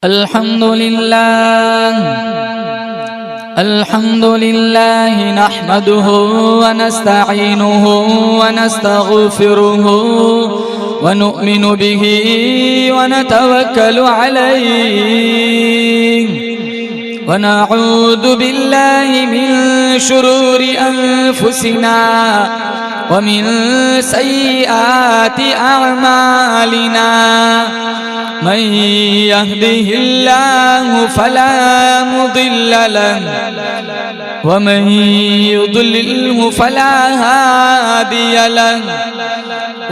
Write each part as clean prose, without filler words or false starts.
अल्हम्दुलिल्लाह नहमदुहु व नस्तईनुहु व नस्तगफिरुहु व नु'मिनु बिही व नतवक्कलु अलैहि व नऊदु बिल्लाहि मिन शुरूरि अनफुसिना व मिन सय्यिआति अअमालिना मन यहदिहिल्लाहु फला मुदिल्ल लहु व मन युद्लिल्हु फला हादिय लहु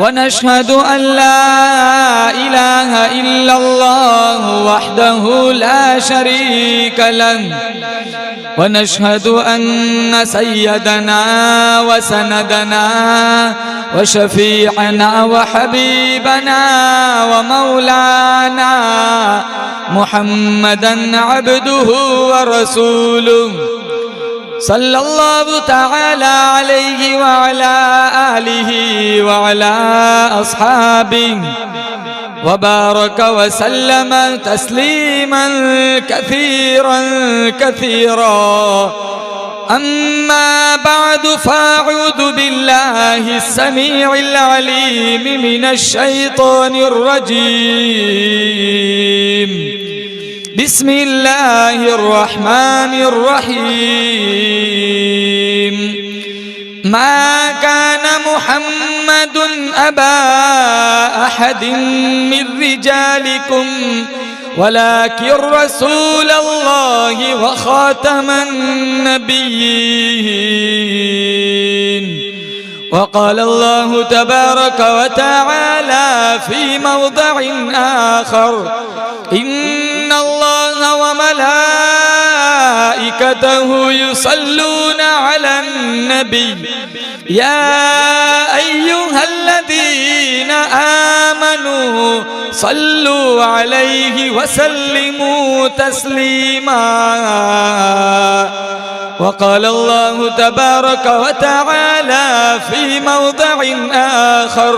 व नशहदु अन ला इलाहा इल्लल्लाह वहदहु ला शरीक लहु व नशहदु अन्न सय्यदना व सनदना व शफीअना व हबीबना व मौलाना मुहम्मदन अब्दुहु व रसूलुहु सल्लल्लाहु तआला अलैहि व अला आलिहि व अला अस्हाबिहि व बारक व सल्लम तस्लीमन कसीरन कसीरा अम्मा बअदु फ़अऊज़ु बिल्लाहि अस्समीइल अलीम मिनश शैतानिर रजीम बिस्मिल्लाहिर रहमानिर रहीम मा कान मुहम्मदुन अबा अहदिन मिन रिजालिकुम वलाकिन रसूलल्लाहि व खातमन नबिय्यीन वक़ाल अल्लाहु तबारक व तआला फी मौदिअ आखर इन्नल्लाह व मलाइकतहु युसल्लूना अलन नबी या अय्युहल्लज़ीना आमनू सल्लु अलैहि व सल्लिमू तस्लीमा वक़ाल अल्लाहु तबारक व तआला फी मौदिअ आखर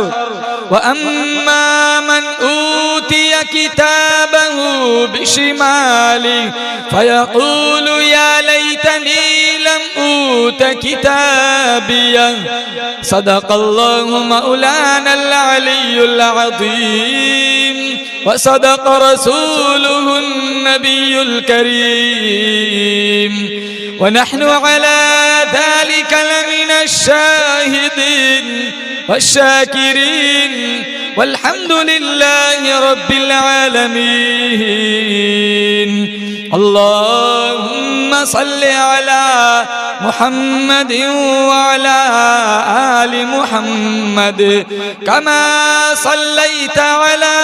व अम्मा मन ऊतिय किताबहु बिशिमालिहि फयक़ूलु या लैतनी लम ऊत किताबिया सदक़ल्लाहु मौलानल अलियुल अज़ीम व सदक़ रसूलुहुन नबियुल करीम व नहनु अला ज़ालिका लमिनश शाहिदीन वश्शाकिरीन वल्हम्दुलिल्लाहि रब्बिल आलमीन अल्लाहुम्मा सल्लि अला मुहम्मदिन व अला आलि मुहम्मद कमा सल्लैता अला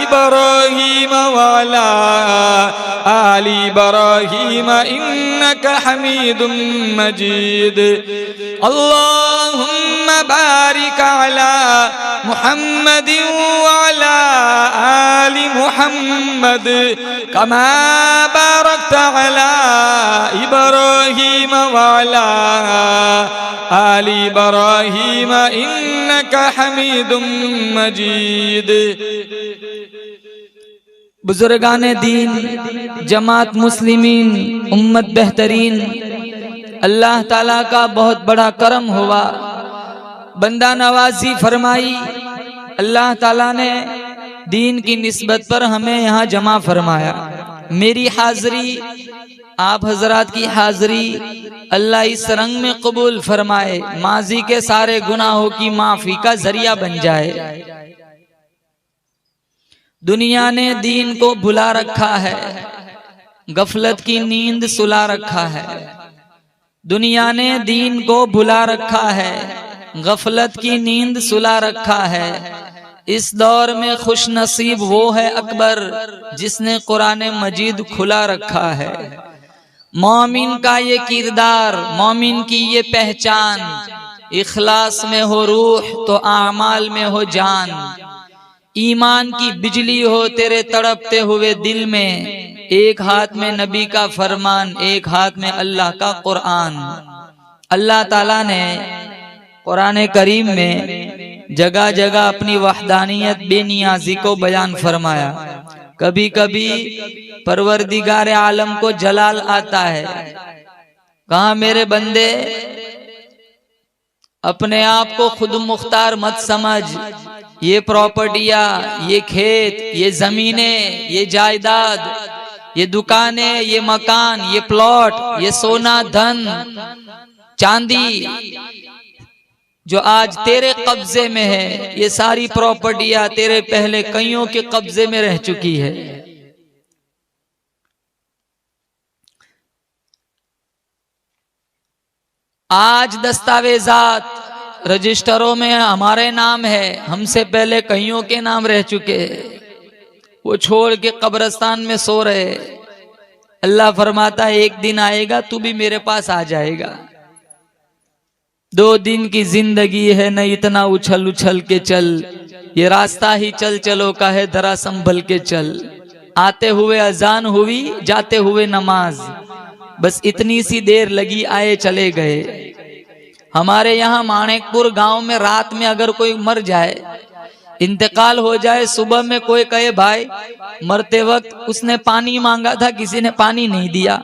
इब्राहीम व अला आलि इब्राहीम इन्नका हमीदुम मजीद अल्लाहुम्मा बारिक अला मुहम्मदिन व अला आलि मुहम्मद कमा बारकता अला इब्राहीम व अला आलि इब्राहीम इन्नका हमीदुम मजीद। बुजुर्गाने दीन, जमात मुस्लिमीन, उम्मत बेहतरीन, अल्लाह ताला का बहुत बड़ा करम हुआ, बंदा नवाजी फरमाई। अल्लाह ताला ने दीन की निस्बत पर हमें यहाँ जमा फरमाया। मेरी हाज़री, आप हजरात की हाज़री अल्लाह इस रंग में कबूल फरमाए, माजी के सारे गुनाहों की माफ़ी का जरिया बन जाए। दुनिया ने दीन को भुला रखा है, गफलत की नींद सुला रखा है। दुनिया ने दीन को भुला रखा है, गफलत की नींद सुला रखा है। इस दौर में खुश नसीब वो है अकबर जिसने कुरान मजीद खुला रखा है। मोमिन का ये किरदार, मोमिन की ये पहचान, इखलास में हो रूह तो आमाल में हो जान। ईमान की बिजली हो तेरे तड़पते हुए दिल में, एक हाथ में नबी का फरमान, एक हाथ में अल्लाह का कुरान। अल्लाह ताला ने कुरान करीम में जगह जगह अपनी वहदानियत बेनियाजी को बयान फरमाया। कभी कभी परवरदिगार आलम को जलाल आता है। कहा मेरे बंदे, अपने आप को खुद मुख्तार मत समझ। ये प्रॉपर्टियां, ये खेत, ये जमीनें, ये जायदाद, ये दुकानें, ये मकान, ये प्लॉट, ये सोना धन चांदी जो आज तेरे कब्जे में है, ये सारी प्रॉपर्टियां तेरे पहले कईयों के कब्जे में रह चुकी है। आज दस्तावेजात रजिस्टरों में हमारे नाम है, हमसे पहले कईयों के नाम रह चुके हैं। वो छोड़ के कब्रिस्तान में सो रहे। अल्लाह फरमाता है एक दिन आएगा तू भी मेरे पास आ जाएगा। 2 दिन की जिंदगी है, न इतना उछल उछल के चल, ये रास्ता ही चल चलो का है, जरा संभल के चल। आते हुए अजान हुई, जाते हुए नमाज, बस इतनी सी देर लगी, आए चले गए। हमारे यहाँ माणिकपुर गांव में रात में अगर कोई मर जाए, इंतकाल हो जाए, सुबह में कोई कहे भाई मरते वक्त उसने पानी मांगा था, किसी ने पानी नहीं दिया,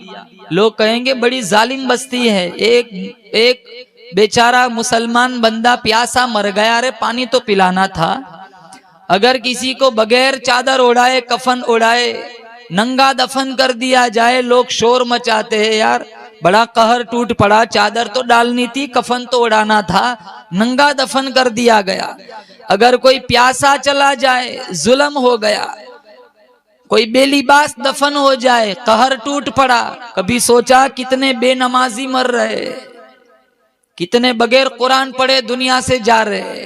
लोग कहेंगे बड़ी जालिम बस्ती है। एक बेचारा मुसलमान बंदा प्यासा मर गया, अरे पानी तो पिलाना था। अगर किसी को बगैर चादर ओढ़ाए, कफन ओढ़ाए, नंगा दफन कर दिया जाए, लोग शोर मचाते हैं, यार बड़ा कहर टूट पड़ा, चादर तो डालनी थी, कफन तो ओढ़ाना था, नंगा दफन कर दिया गया। अगर कोई प्यासा चला जाए, जुल्म हो गया। कोई बेलिबास दफन हो जाए, कहर टूट पड़ा। कभी सोचा कितने बेनमाजी मर रहे, कितने बगैर कुरान पढ़े दुनिया से जा रहे।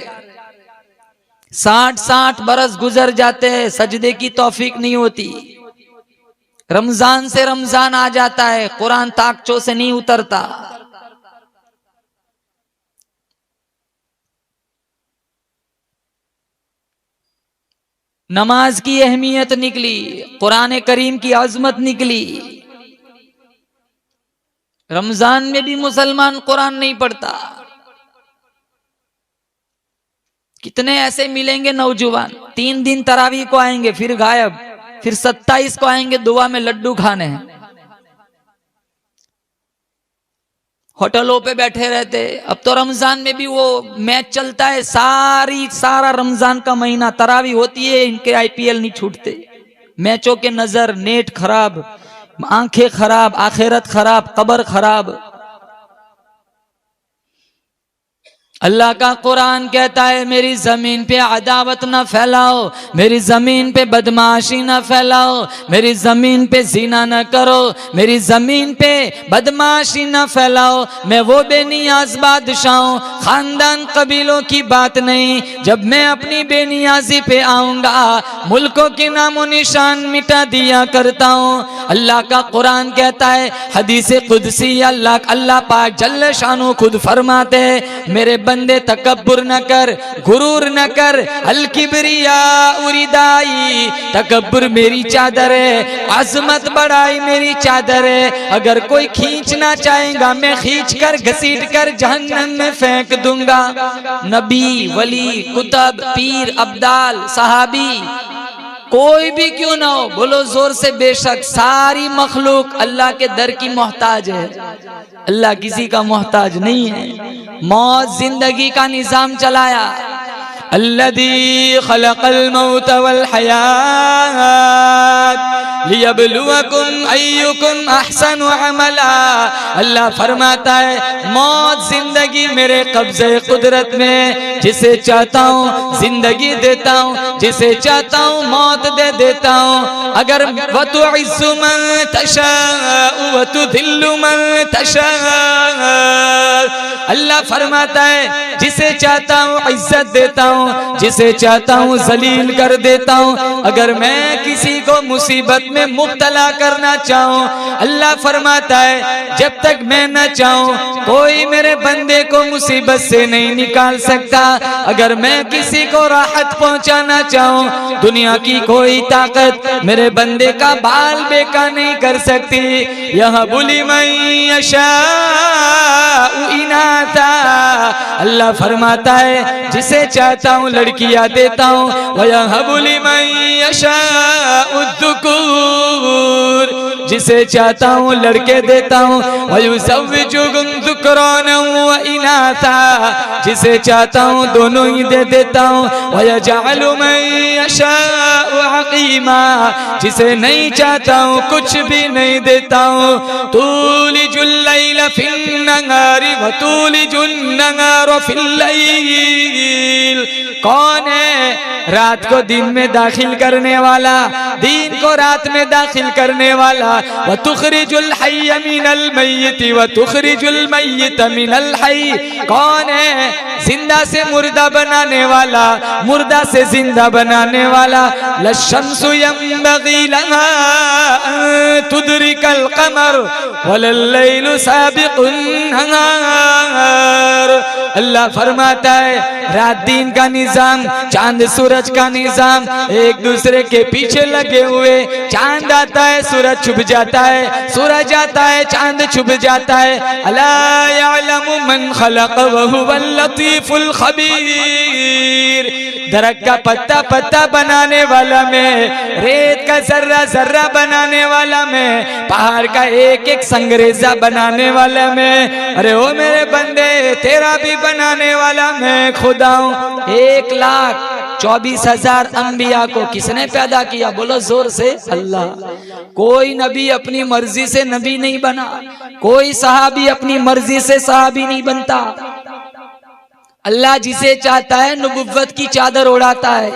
60-60 बरस गुजर जाते हैं, सजदे की तौफीक नहीं होती। रमजान से रमजान आ जाता है, कुरान ताकचों से नहीं उतरता। नमाज की अहमियत निकली, कुरान करीम की अजमत निकली। रमजान में भी मुसलमान कुरान नहीं पढ़ता। कितने ऐसे मिलेंगे नौजवान, 3 दिन तरावी को आएंगे फिर गायब, फिर 27 को आएंगे दुआ में लड्डू खाने हैं, होटलों पे बैठे रहते। अब तो रमजान में भी वो मैच चलता है, सारा रमजान का महीना तरावी होती है, इनके IPL नहीं छूटते। मैचों के नजर, नेट खराब, आंखें खराब, आखिरत खराब, कब्र खराब। अल्लाह का कुरान कहता है मेरी जमीन पे अदावत न फैलाओ, मेरी जमीन पे बदमाशी न फैलाओ, मेरी जमीन पे जीना न करो, मेरी जमीन पे बदमाशी न फैलाओ। मैं वो बेनियाज बादशाह हूं, खानदान कबीलों की बात नहीं। जब मैं अपनी बेनियाजी पे आऊंगा, मुल्कों के नामो निशान मिटा दिया करता हूं। अल्लाह का कुरान कहता है, हदीस कुदसी अल्लाह पाक जल्ल शानो खुद फरमाते हैं, मेरे बंदे तकब्बुर न कर, गुरूर न कर, अल किबरिया उरिदाई, तकब्बुर मेरी चादर है, अजमत बढ़ाई मेरी चादर है। अगर कोई खींचना चाहेगा, मैं खींच कर घसीट कर जहन्नम में फेंक दूंगा। नबी, वली, कुतब, पीर, अब्दाल, सहाबी, कोई भी क्यों ना हो, बोलो जोर से बेशक सारी मखलूक अल्लाह के दर की मोहताज है। अल्लाह किसी का मोहताज नहीं है। मौत जिंदगी का निजाम चलाया। अल्लज़ी खलक़ल मौत वल हयात लियब्लुवकुम अय्युकुम अहसनु अमला। अल्लाह फरमाता है मौत जिंदगी मेरे कब्जे कुदरत में, जिसे चाहता हूँ जिंदगी देता हूँ, जिसे चाहता हूँ मौत दे देता हूँ। अगर वतुइज़्ज़ु मन तशाअ वतुज़िल्लु मन तशाअ, अल्लाह फरमाता है जिसे चाहता हूँ इज्जत देता हूँ, जिसे चाहता हूँ जलील कर देता हूँ। अगर मैं किसी को मुसीबत में मुब्तला करना चाहूँ, अल्लाह फरमाता है जब तक मैं न चाहूँ कोई मेरे बंदे को मुसीबत से नहीं निकाल सकता। अगर मैं किसी को राहत पहुँचाना चाहूँ, दुनिया की कोई ताकत मेरे बंदे का बाल बेका नहीं कर सकती। यह बुली मैशा इनाता, अल्लाह फरमाता है जिसे चाहता चाहता हूँ लड़कियां देता हूँ, वयहबु लिमन यशाउ ज़ुकूर, जिसे चाहता हूँ लड़के देता हूँ, वयुज़व्विजुहुम ज़ुक्राना व इनासा, जिसे चाहता हूँ दोनों ही दे देता हूँ, वयजअलु मन यशाउ अक़ीमा, जिसे नहीं चाहता हूँ कुछ भी नहीं देता हूँ। तूलिजुल लैल फिन्नहारि व तूलिजुन नहार फिल्लैल, कौन है रात को दिन में दाखिल करने वाला, दिन को रात में दाखिल करने वाला। व तुखरिजुल हय्य मिनल मय्यित व तुखरिजुल मय्यित मिनल हय्य, कौन है जिंदा से मुर्दा बनाने वाला, मुर्दा से जिंदा बनाने वाला। लश्शम्सु यंबगी लहा अन तुदरिकल कमर वलल्लैलु साबिकुन नहार। अल्लाह फरमाता है रात दिन का निजाम, चांद सूरज का निजाम एक दूसरे के पीछे लगे हुए, चांद आता है सूरज छुप जाता है, सूरज आता है चांद छुप जाता है। अला यअलमु मन खलक़ व हुवल लतीफुल खबीर, दरख्त का पत्ता पत्ता बनाने वाला मैं, रेत का जर्रा जर्रा बनाने वाला मैं, पहाड़ का एक एक संगरेजा बनाने वाला मैं। अरे ओ मेरे बंदे तेरा भी बनाने वाला मैं खुदा हूँ। 1,24,000 अंबिया को किसने पैदा किया? बोलो जोर से, अल्लाह। कोई नबी अपनी मर्जी से नबी नहीं बना, कोई सहाबी अपनी मर्जी से सहाबी नहीं बनता। अल्लाह जिसे चाहता है नबुव्वत की चादर उड़ाता है।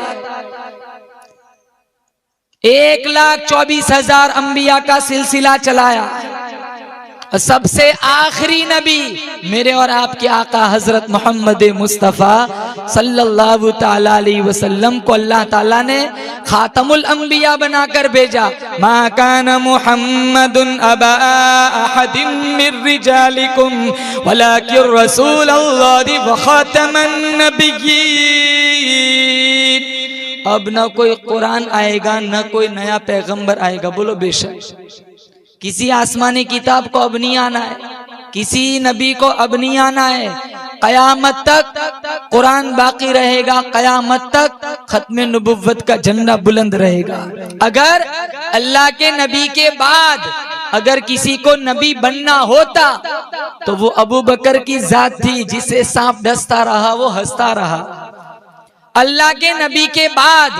1,24,000 अंबिया का सिलसिला चलाया, सबसे आखिरी नबी मेरे और आपके आका हजरत मोहम्मद मुस्तफ़ा सल्लल्लाहु ताला अलैहि वसल्लम को अल्लाह ताला ने खातमुल अंबिया बनाकर भेजा। मा काना मुहम्मदुन अबा अहदिम मिर रिजालिकुम वलाकिन रसूलल्लाहि व खातमन नबिय्यीन। अब न कोई कुरान आएगा न कोई नया पैगंबर आएगा, बोलो बेशक। किसी आसमानी किताब को अब नहीं आना है, किसी नबी को अब नहीं आना है। कयामत तक कुरान बाकी रहेगा, कयामत तक खत्मे नबुव्वत का झंडा बुलंद रहेगा। अगर अल्लाह के नबी के बाद अगर किसी को नबी बनना होता तो वो अबू बकर की जात थी, जिसे सांप डसता रहा वो हंसता रहा। अल्लाह के नबी के बाद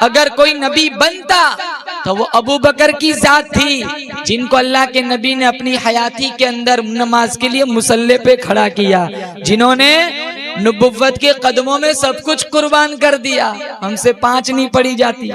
अगर कोई नबी बनता तो वो अबू बकर की जात थी, जिनको अल्लाह के नबी ने अपनी हयाती के अंदर नमाज के लिए मुसल्ले पे खड़ा किया, जिन्होंने नबुव्वत के कदमों में सब कुछ कुर्बान कर दिया। हमसे 5 नहीं पड़ी जाती।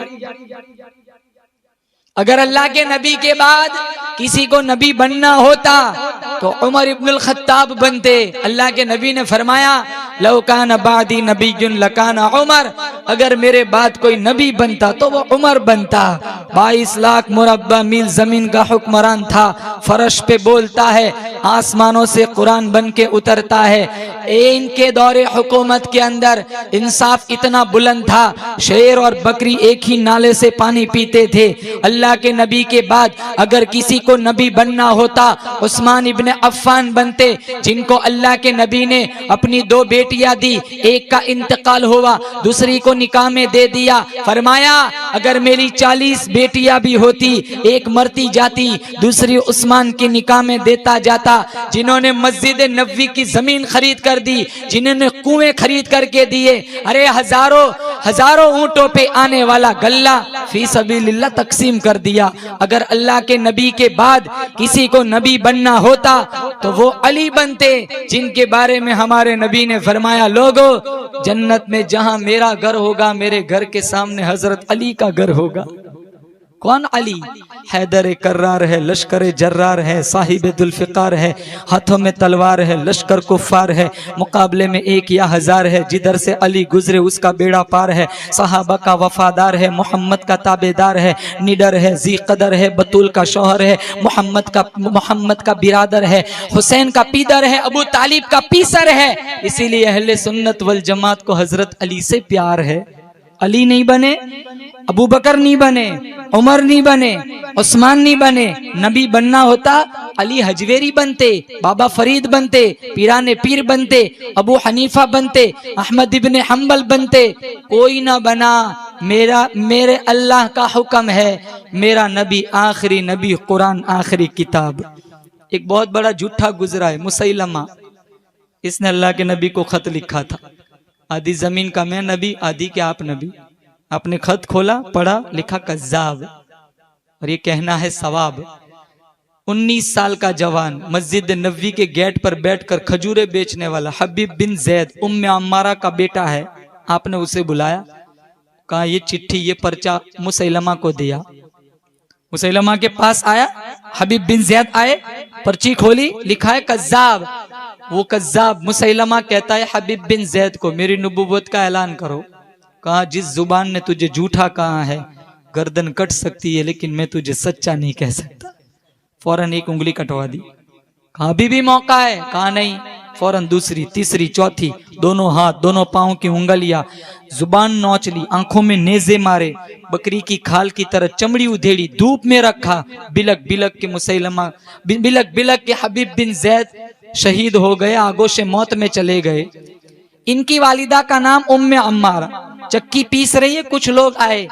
अगर अल्लाह के नबी के बाद किसी को नबी बनना होता तो उमर इब्नुल खत्ताब बनते। अल्लाह के नबी ने फरमाया लौ कान बादी नबीयुन लकाना उमर, अगर मेरे बाद कोई नबी बनता तो वो उमर बनता। 22 लाख मुरब्बा मील जमीन का हुक्मरान था, फर्श पे बोलता है, आसमानों से कुरान बन के उतरता है। इनके दौरे हुकूमत के अंदर इंसाफ इतना बुलंद था, शेर और बकरी एक ही नाले से पानी पीते थे। अल्लाह के नबी के बाद अगर किसी को नबी बनना होता उस्मान इब्ने अफ़्फ़ान बनते, जिनको अल्लाह के नबी ने अपनी 2 बेटियां दी, एक का इंतकाल हुआ, दूसरी को निकाह में दे दिया। फरमाया अगर मेरी 40 बेटियां भी होती, एक मरती जाती, दूसरी उस्मान के निकाह में देता जाता। जिन्होंने मस्जिद नबवी की जमीन खरीद कर दी, जिन्होंने कुएं खरीद करके दिए, अरे हजारों ऊंटों पे आने वाला गल्ला फी सबीलिल्लाह तकसीम कर दिया। अगर अल्लाह के नबी के बाद किसी को नबी बनना होता तो वो अली बनते, जिनके बारे में हमारे नबी ने फरमाया लोगो जन्नत में जहां मेरा घर होगा, मेरे घर के सामने हजरत अली का घर होगा। कौन अली? हैदर कर्रार है, लश्कर जर्रार है, साहिब जुल्फ़िकार है, हाथों में तलवार है, लश्कर कुफ़ार है, मुकाबले में 1 या 1000 है। जिधर से अली गुजरे उसका बेड़ा पार है। सहाबा का वफादार है, मोहम्मद का ताबेदार है, निडर है, जी कदर है, बतूल का शौहर है, मोहम्मद का बिरादर है, हुसैन का पीदर है, अबू तालिब का पीसर है। इसीलिए अहले सुन्नत वल जमात को हजरत अली से प्यार है। अली नहीं बने, अबू बकर नहीं बने, उमर नहीं बने, उस्मान नहीं बने, नबी बनना होता अली हजवेरी बनते, बाबा फरीद बनते, पीराने पीर बनते, अबू हनीफा बनते, अहमद इब्ने हम्बल बनते, कोई ना बना। मेरे अल्लाह का हुक्म है, मेरा नबी आखिरी नबी, कुरान आखिरी किताब। एक बहुत बड़ा झूठा गुजरा है मुसैलमा, इसने अल्लाह के नबी को खत लिखा था, आधी जमीन का मैं नबी, आधी के आप नबी। आपने खत खोला, पढ़ा, लिखा कज़्ज़ाब, और ये कहना है सवाब। 19 साल का जवान मस्जिद नबवी के गेट पर बैठकर खजूरे बेचने वाला हबीब बिन जैद उम्मे अम्मारा का बेटा है। आपने उसे बुलाया, कहा ये चिट्ठी, ये पर्चा मुसैलमा को दिया। मुसैलमा के पास आया, हबीब बिन जैद आए, पर्ची खोली, लिखा है कज़्ज़ाब। वो कज़्ज़ाब मुसैलमा कहता है हबीब बिन जैद को, मेरी नबुव्वत का ऐलान करो। कहा जिस जुबान ने तुझे झूठा कहा है गर्दन कट सकती है, लेकिन मैं तुझे सच्चा नहीं कह सकता। फौरन एक उंगली कटवा दी। कहा अभी भी मौका है। कहा नहीं। फौरन दूसरी, तीसरी, चौथी, दोनों हाथ, दोनों पांव की उंगलियां, जुबान नोच ली, आंखों में नेजे मारे, बकरी की खाल की तरह चमड़ी उधेड़ी, धूप में रखा। बिलक बिलक के मुसैलमा, बिलक बिलक के हबीब बिन जैद शहीद हो गए, आगोश मौत में चले गए। इनकी वालिदा का नाम उम्मे अम्मारा। चक्की पीस रही है, कुछ लोग आए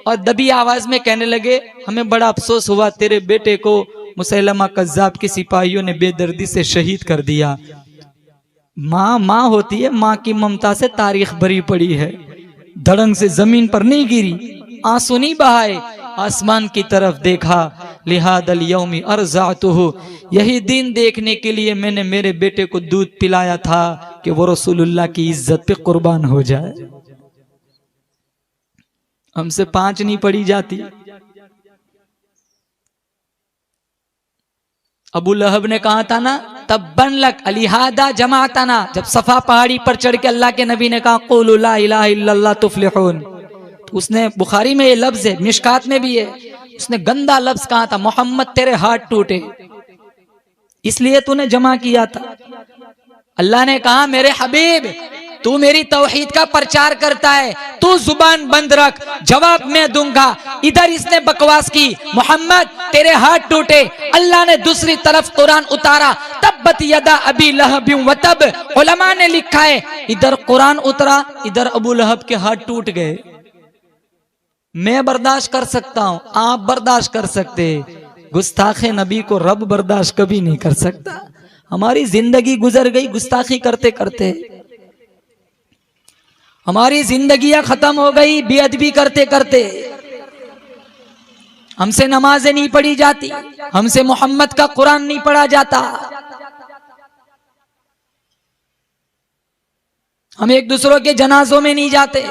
और दबी आवाज में कहने लगे, हमें बड़ा अफसोस हुआ, तेरे बेटे को मुसैलमा कज़्ज़ाब के सिपाहियों ने बेदर्दी से शहीद कर दिया। माँ माँ होती है, माँ की ममता से तारीख भरी पड़ी है। धड़ंग से जमीन पर नहीं गिरी, आंसू नहीं बहाए, आसमान की तरफ देखा। लिहादल यौमी अर्ज़अतुहु, यही दिन देखने के लिए मैंने मेरे बेटे को दूध पिलाया था कि वो रसूलुल्लाह की इज्जत पे कुर्बान हो जाए। हमसे 5 नहीं पढ़ी जाती। अबू लहब ने कहा था ना, तब्बन लक अलिहादा जमाताना, जब सफा पहाड़ी पर चढ़ के अल्लाह के नबी ने कहा क़ुलू ला इलाहा इल्लल्लाह तुफ्लिहून, तो उसने, बुखारी में ये लफ्ज है, मिशकात में भी है, उसने गंदा लफ्ज कहा था, मोहम्मद तेरे हाथ टूटे, इसलिए तूने जमा किया था। अल्लाह ने कहा मेरे हबीब तू मेरी तौहीद का प्रचार करता है, तू जुबान बंद रख, जवाब मैं दूंगा। इधर इसने बकवास की, मोहम्मद तेरे हाथ टूटे। अल्लाह ने दूसरी तरफ कुरान उतारा, तब्बत यदा अबी लहब व तब। उलमा ने लिखा है, इधर कुरान उतरा, इधर अबू लहब के हाथ टूट गए। मैं बर्दाश्त कर सकता हूं, आप बर्दाश्त कर सकते, गुस्ताखे नबी को रब बर्दाश्त कभी नहीं कर सकता। हमारी जिंदगी गुजर गई गुस्ताखी करते करते, हमारी जिंदगियां खत्म हो गई बेअदबी करते करते। हमसे नमाजें नहीं पढ़ी जाती, हमसे मोहम्मद का कुरान नहीं पढ़ा जाता, हम एक दूसरों के जनाजों में नहीं जाते।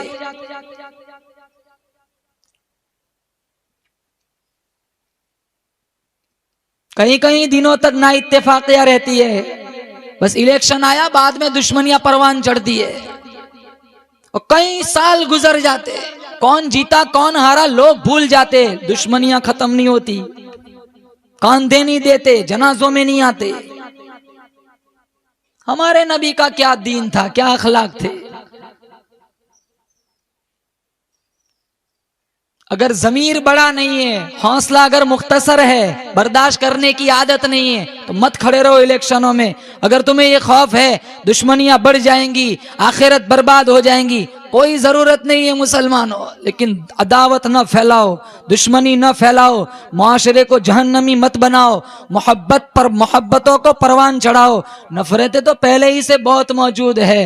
कहीं कहीं दिनों तक ना इत्तेफाकियां रहती है, बस इलेक्शन आया, बाद में दुश्मनियां परवान चढ़ती है और कई साल गुजर जाते, कौन जीता कौन हारा लोग भूल जाते, दुश्मनियां खत्म नहीं होती, कांधे नहीं देते, जनाजों में नहीं आते। हमारे नबी का क्या दीन था, क्या अखलाक थे। अगर जमीर बड़ा नहीं है, हौसला अगर मुख्तसर है, बर्दाश्त करने की आदत नहीं है, तो मत खड़े रहो इलेक्शनों में। अगर तुम्हें ये खौफ है दुश्मनियां बढ़ जाएंगी, आखिरत बर्बाद हो जाएंगी, कोई जरूरत नहीं है मुसलमानों। लेकिन अदावत न फैलाओ, दुश्मनी न फैलाओ, मुआशरे को जहन्नमी मत बनाओ, मोहब्बत पर मोहब्बतों को परवान चढ़ाओ। नफरतें तो पहले ही से बहुत मौजूद है,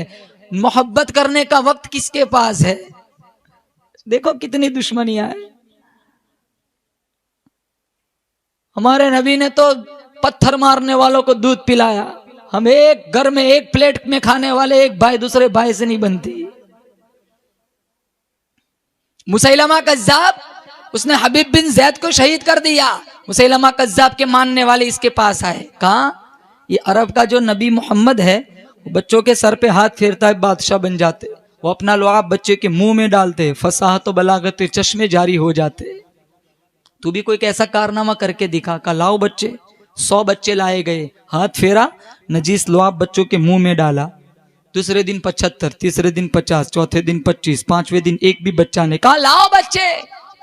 मोहब्बत करने का वक्त किसके पास है। देखो कितनी दुश्मनियां है। हमारे नबी ने तो पत्थर मारने वालों को दूध पिलाया। हम एक घर में एक प्लेट में खाने वाले एक भाई दूसरे भाई से नहीं बनती। मुसैलमा कज़्ज़ाब, उसने हबीब बिन जैद को शहीद कर दिया। मुसैलमा कज़्ज़ाब के मानने वाले इसके पास आए, कहा ये अरब का जो नबी मोहम्मद है, वो बच्चों के सर पे हाथ फेरता है, बादशाह बन जाते, वो अपना लुआब बच्चे के मुंह में डालते, फसाहत बलागत चश्मे जारी हो जाते। तू भी कोई ऐसा कारनामा करके दिखा। का लाओ बच्चे, 100 बच्चे लाए गए, हाथ फेरा, नजीस लुआब बच्चों के मुंह में डाला। दूसरे दिन 75, तीसरे दिन 50, चौथे दिन 25, 5वें दिन एक भी बच्चा ने। कहा लाओ बच्चे।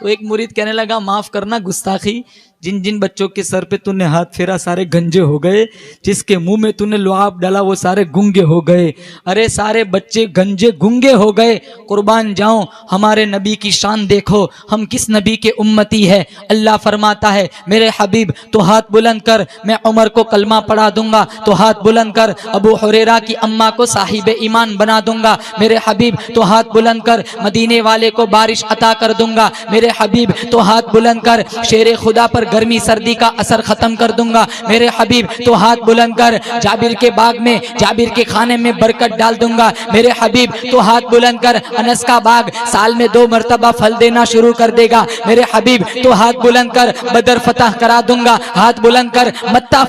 तो एक मुरीद कहने लगा माफ करना गुस्ताखी, जिन जिन बच्चों के सर पे तूने हाथ फेरा सारे गंजे हो गए, जिसके मुंह में तूने लुआब डाला वो सारे गुंगे हो गए। अरे सारे बच्चे गंजे गुंगे हो गए। कुर्बान जाऊं, हमारे नबी की शान देखो, हम किस नबी के उम्मती है। अल्लाह फरमाता है मेरे हबीब तो हाथ बुलंद कर, मैं उमर को कलमा पढ़ा दूंगा। तो हाथ बुलंद कर, अबू हुरैरा की अम्मा को साहिब ईमान बना दूंगा। मेरे हबीब तो हाथ बुलंद कर, मदीने वाले को बारिश अता कर दूंगा। मेरे हबीब तो हाथ बुलंद कर, शेरे खुदा पर गर्मी सर्दी का असर खत्म कर दूंगा। मेरे हबीब तो हाथ बुलंद कर, जाबिर के बाग में, जाबिर के खाने में बरकत डाल दूंगा। मेरे हबीब तो हाथ बुलंद कर, अनस का बाग साल में 2 मरतबा फल देना शुरू कर देगा। मेरे हबीब तो हाथ बुलंद कर, बदर फतह करा दूंगा। हाथ बुलंद कर,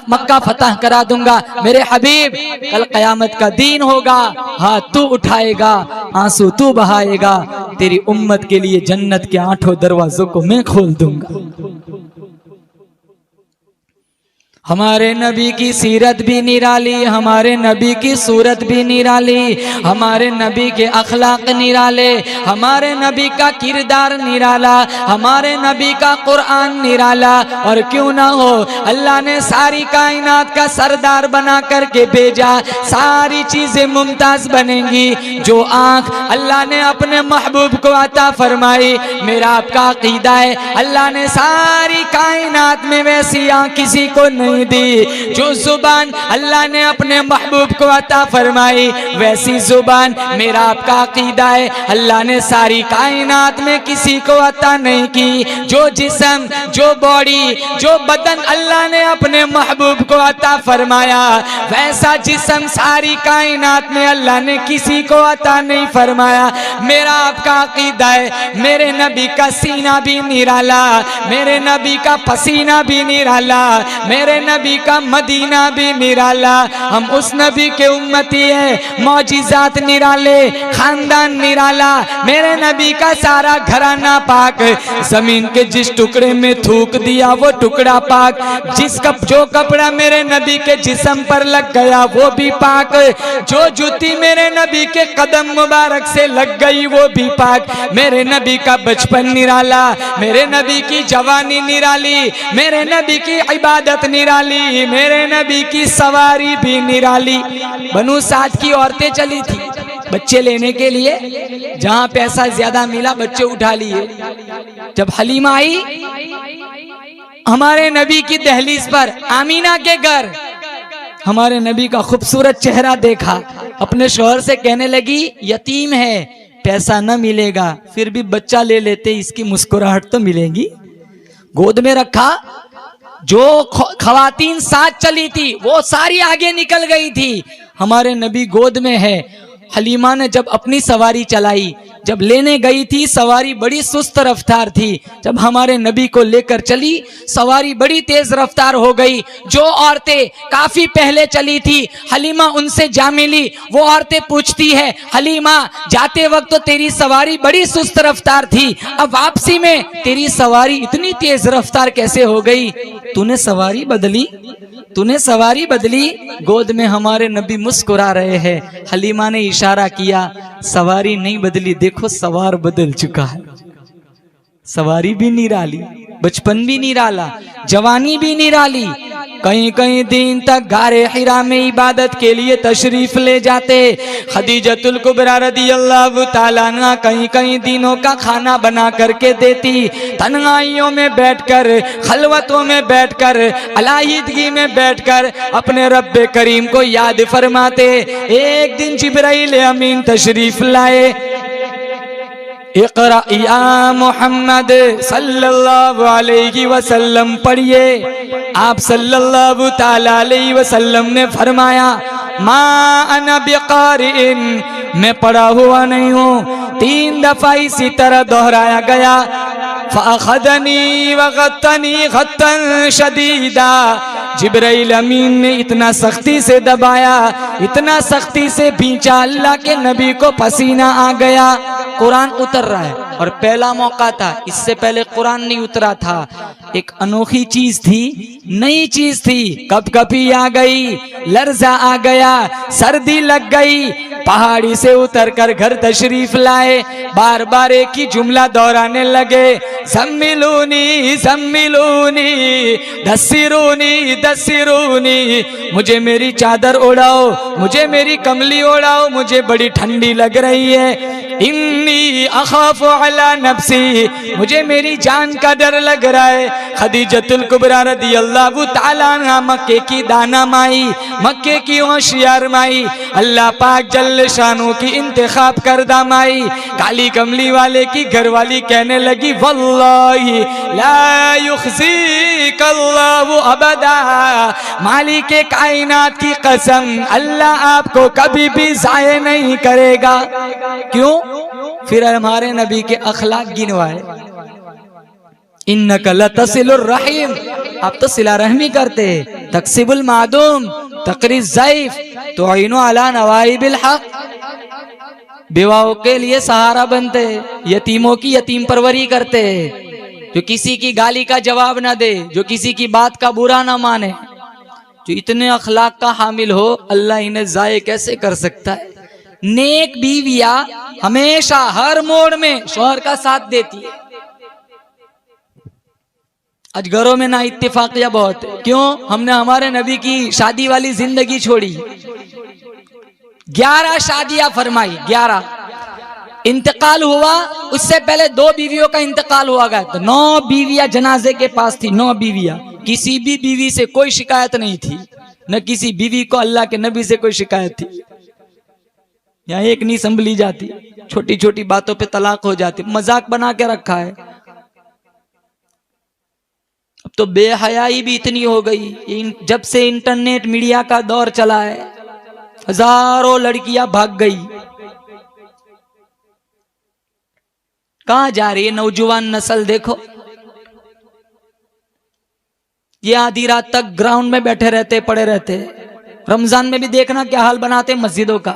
मक्का फतह करा दूंगा। मेरे हबीब कल कयामत का दिन होगा, हाथ तू उठाएगा, आंसू तू बहाएगा, तेरी उम्मत के लिए जन्नत के 8 दरवाजों को मैं खोल दूंगा। हमारे नबी की सीरत भी निराली, हमारे नबी की सूरत भी निराली, हमारे नबी के अखलाक निराले, हमारे नबी का किरदार निराला, हमारे नबी का कुरान निराला। और क्यों ना हो, अल्लाह ने सारी कायनात का सरदार बना करके भेजा। सारी चीजें मुमताज बनेंगी। जो आंख अल्लाह ने अपने महबूब को अता फरमाई, मेरा आपका अकीदा है अल्लाह ने सारी कायनात में वैसी आंख किसी को नहीं दी। जो जुबान अल्लाह ने अपने महबूब को अता फरमाई, वैसी जुबान मेरा आपका अकीदा है अल्लाह ने सारी कायनात में किसी को अता नहीं की। जो जिस्म, जो बॉडी, जो बदन अल्लाह ने अपने महबूब को अता फरमाया, वैसा जिस्म सारी कायनात में अल्लाह ने किसी को अता नहीं फरमाया। मेरा आपका अकीदा है मेरे नबी का सीना भी निराला, मेरे नबी का पसीना भी निराला, मेरे नबी का मदीना भी निराला। हम उस नबी के उम्मती है, मौजिज़ात निराले, खानदान निराला, मेरे नबी का सारा घराना पाक। जमीन के जिस टुकड़े में थूक दिया वो टुकड़ा पाक, जो कपड़ा मेरे नबी के जिस्म पर लग गया वो भी पाक, जो जूती मेरे नबी के कदम मुबारक से लग गई वो भी पाक। मेरे नबी का बचपन निराला, मेरे नबी की जवानी निराली, मेरे नबी की इबादत निराली, मेरे नबी की सवारी भी निराली। बनु साद की औरतें चली थी बच्चे लेने के लिए, जहां पैसा ज्यादा मिला बच्चे उठा लिए। जब हलीमा आई हमारे नबी की दहलीज पर, आमीना के घर, हमारे नबी का खूबसूरत चेहरा देखा, अपने शौहर से कहने लगी यतीम है, पैसा न मिलेगा, फिर भी बच्चा ले लेते, इसकी मुस्कुराहट तो मिलेगी। गोद में रखा। जो खवातीन साथ चली थी वो सारी आगे निकल गई थी, हमारे नबी गोद में है। हलीमा ने जब अपनी सवारी चलाई, जब लेने गई थी सवारी बड़ी सुस्त रफ्तार थी, जब हमारे नबी को लेकर चली सवारी बड़ी तेज रफ्तार हो गई। जो औरतें काफी पहले चली थी हलीमा उनसे जा मिली, वो औरतें पूछती है हलीमा जाते वक्त तो तेरी सवारी बड़ी सुस्त रफ्तार थी, अब वापसी में तेरी सवारी इतनी तेज रफ्तार कैसे हो गई? तूने सवारी बदली, तूने सवारी बदली। गोद में हमारे नबी मुस्कुरा रहे हैं। हलीमा ने इशारा किया सवारी नहीं बदली, देखो सवार बदल चुका है। सवारी भी निराली, बचपन भी निराला, जवानी भी निराली। कहीं कहीं दिन तक गारे हिरा में इबादत के लिए तशरीफ ले जाते। खदीजतुल कुबरा रदियल्लाहु ताला अन्हा कहीं कहीं दिनों का खाना बना करके देती। तन्हाइयों में बैठकर, खलवतों में बैठकर, अलाहिदगी में बैठकर अपने रब्बे करीम को याद फरमाते। एक दिन जिब्राइल अमीन तशरीफ लाए। इक़रा या मोहम्मद सल्लल्लाहु अलैहि वसल्लम पढ़िए। आप सल्लल्लाहु ताला अलैहि वसल्लम ने फरमाया मा अना बिक़ारिइन, मैं पढ़ा हुआ नहीं हूँ। 3 दफा इसी तरह दोहराया गया। फ़अख़ज़नी वग़त्तनी ग़त्तन शदीदा, जिब्राइल अमीन ने इतना सख्ती से दबाया, इतना सख्ती से भींचा, अल्लाह के नबी को पसीना आ गया। कुरान उतर रहा है और पहला मौका था, इससे पहले कुरान नहीं उतरा था। एक अनोखी चीज थी, नई चीज थी। कपकपी आ गई, लर्जा आ गया, सर्दी लग गई, पहाड़ी से उतरकर घर तशरीफ लाए, बार बार एक ही जुमला दोहराने लगे, सम्मिलूनी सम्मिलूनी दस्सिरूनी दस्सिरूनी, मुझे मेरी चादर उड़ाओ, मुझे मेरी कमली उड़ाओ, मुझे बड़ी ठंडी लग रही है। इन्नी अखाफु अला नफ्सी, मुझे मेरी जान का डर लग रहा है। खदीजतुल कुबरा रदियल्लाहु ताला अन्हा मक्के की दाना माई, मक्के की होशियार माई, अल्लाह पाक जल्ल शानू की इंतखाब करदा माई, काली कमली वाले की घरवाली कहने लगी वल्लाही ला युखज़ीकल्लाहु अबदा, मालिक कायनात की कसम, अल्लाह आपको कभी भी ज़ाये नहीं करेगा। क्यों? फिर हमारे नबी के अखलाक गिनवाए, इन्नका लतसिलुर रहीम, आप तो सिला रहमी करते, तक्सिबुल मादूम तकरीज ज़ईफ तुइनु अला नवाइबिल हक, बेवाओं के लिए सहारा बनते, यतीमों की यतीम परवरी करते, जो किसी की गाली का जवाब ना दे, जो किसी की बात का बुरा ना माने, जो इतने अखलाक का हामिल हो, अल्लाह इन्हें ज़ाये कैसे कर सकता है। नेक बीविया हमेशा हर मोड़ में शौहर का साथ देती है। आज घरों में ना इत्तेफाकिया बहुत है, क्यों? हमने हमारे नबी की शादी वाली जिंदगी छोड़ी, 11 शादियां फरमाई, 11 इंतकाल हुआ, उससे पहले 2 बीवियों का इंतकाल हुआ गया, तो 9 बीवियां जनाजे के पास थी, 9 बीवियां, किसी भी बीवी से कोई शिकायत नहीं थी, न किसी बीवी को अल्लाह के नबी से कोई शिकायत थी। यहाँ एक नहीं संभली जाती, छोटी छोटी बातों पे तलाक हो जाती, मजाक बना के रखा है। अब तो बेहयाई भी इतनी हो गई, जब से इंटरनेट मीडिया का दौर चला है, हजारों लड़कियां भाग गई। कहां जा रही है नौजवान नस्ल? देखो, ये आधी रात तक ग्राउंड में बैठे रहते, पड़े रहते। रमजान में भी देखना क्या हाल बनाते मस्जिदों का,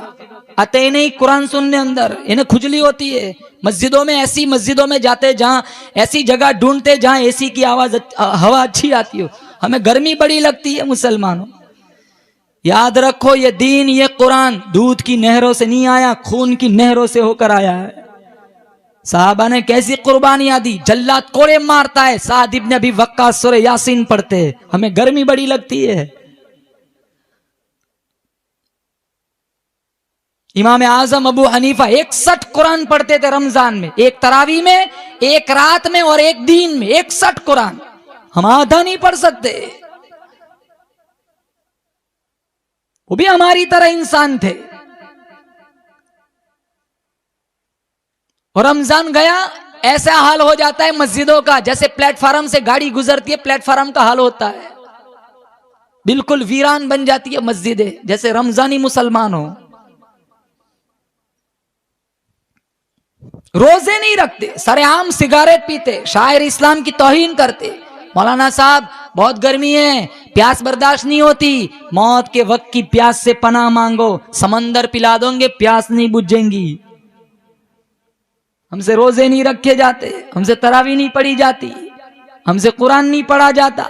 आते ही नहीं कुरान सुनने अंदर, इन्हें खुजली होती है। मस्जिदों में, ऐसी मस्जिदों में जाते जहां ऐसी जगह ढूंढते जहां एसी की आवाज हवा अच्छी आती हो। हमें गर्मी बड़ी लगती है मुसलमानों। याद रखो, ये दीन, ये कुरान दूध की नहरों से नहीं आया, खून की नहरों से होकर आया है। साहबा ने कैसी कुर्बानियां दी, जल्लाद कोड़े मारता है, साद इब्न अबी वक्कास सूरह यासीन पढ़ते, हमें गर्मी बड़ी लगती है। इमाम आजम अबू हनीफा 61 कुरान पढ़ते थे रमजान में, एक तरावी में, एक रात में और एक दिन में 61 कुरान। हम आधा नहीं पढ़ सकते, वो भी हमारी तरह इंसान थे। और रमजान गया, ऐसा हाल हो जाता है मस्जिदों का, जैसे प्लेटफार्म से गाड़ी गुजरती है, प्लेटफार्म का हाल होता है, बिल्कुल वीरान बन जाती है मस्जिदें, जैसे रमजानी मुसलमान हो। रोजे नहीं रखते, सरेआम सिगारेट पीते, शायर इस्लाम की तौहीन करते। मौलाना साहब बहुत गर्मी है, प्यास बर्दाश्त नहीं होती, मौत के वक्त की प्यास से पनाह मांगो, समंदर पिला दोगे, प्यास नहीं बुझेंगी। हमसे रोजे नहीं रखे जाते, हमसे तरावी नहीं पढ़ी जाती, हमसे कुरान नहीं पढ़ा जाता।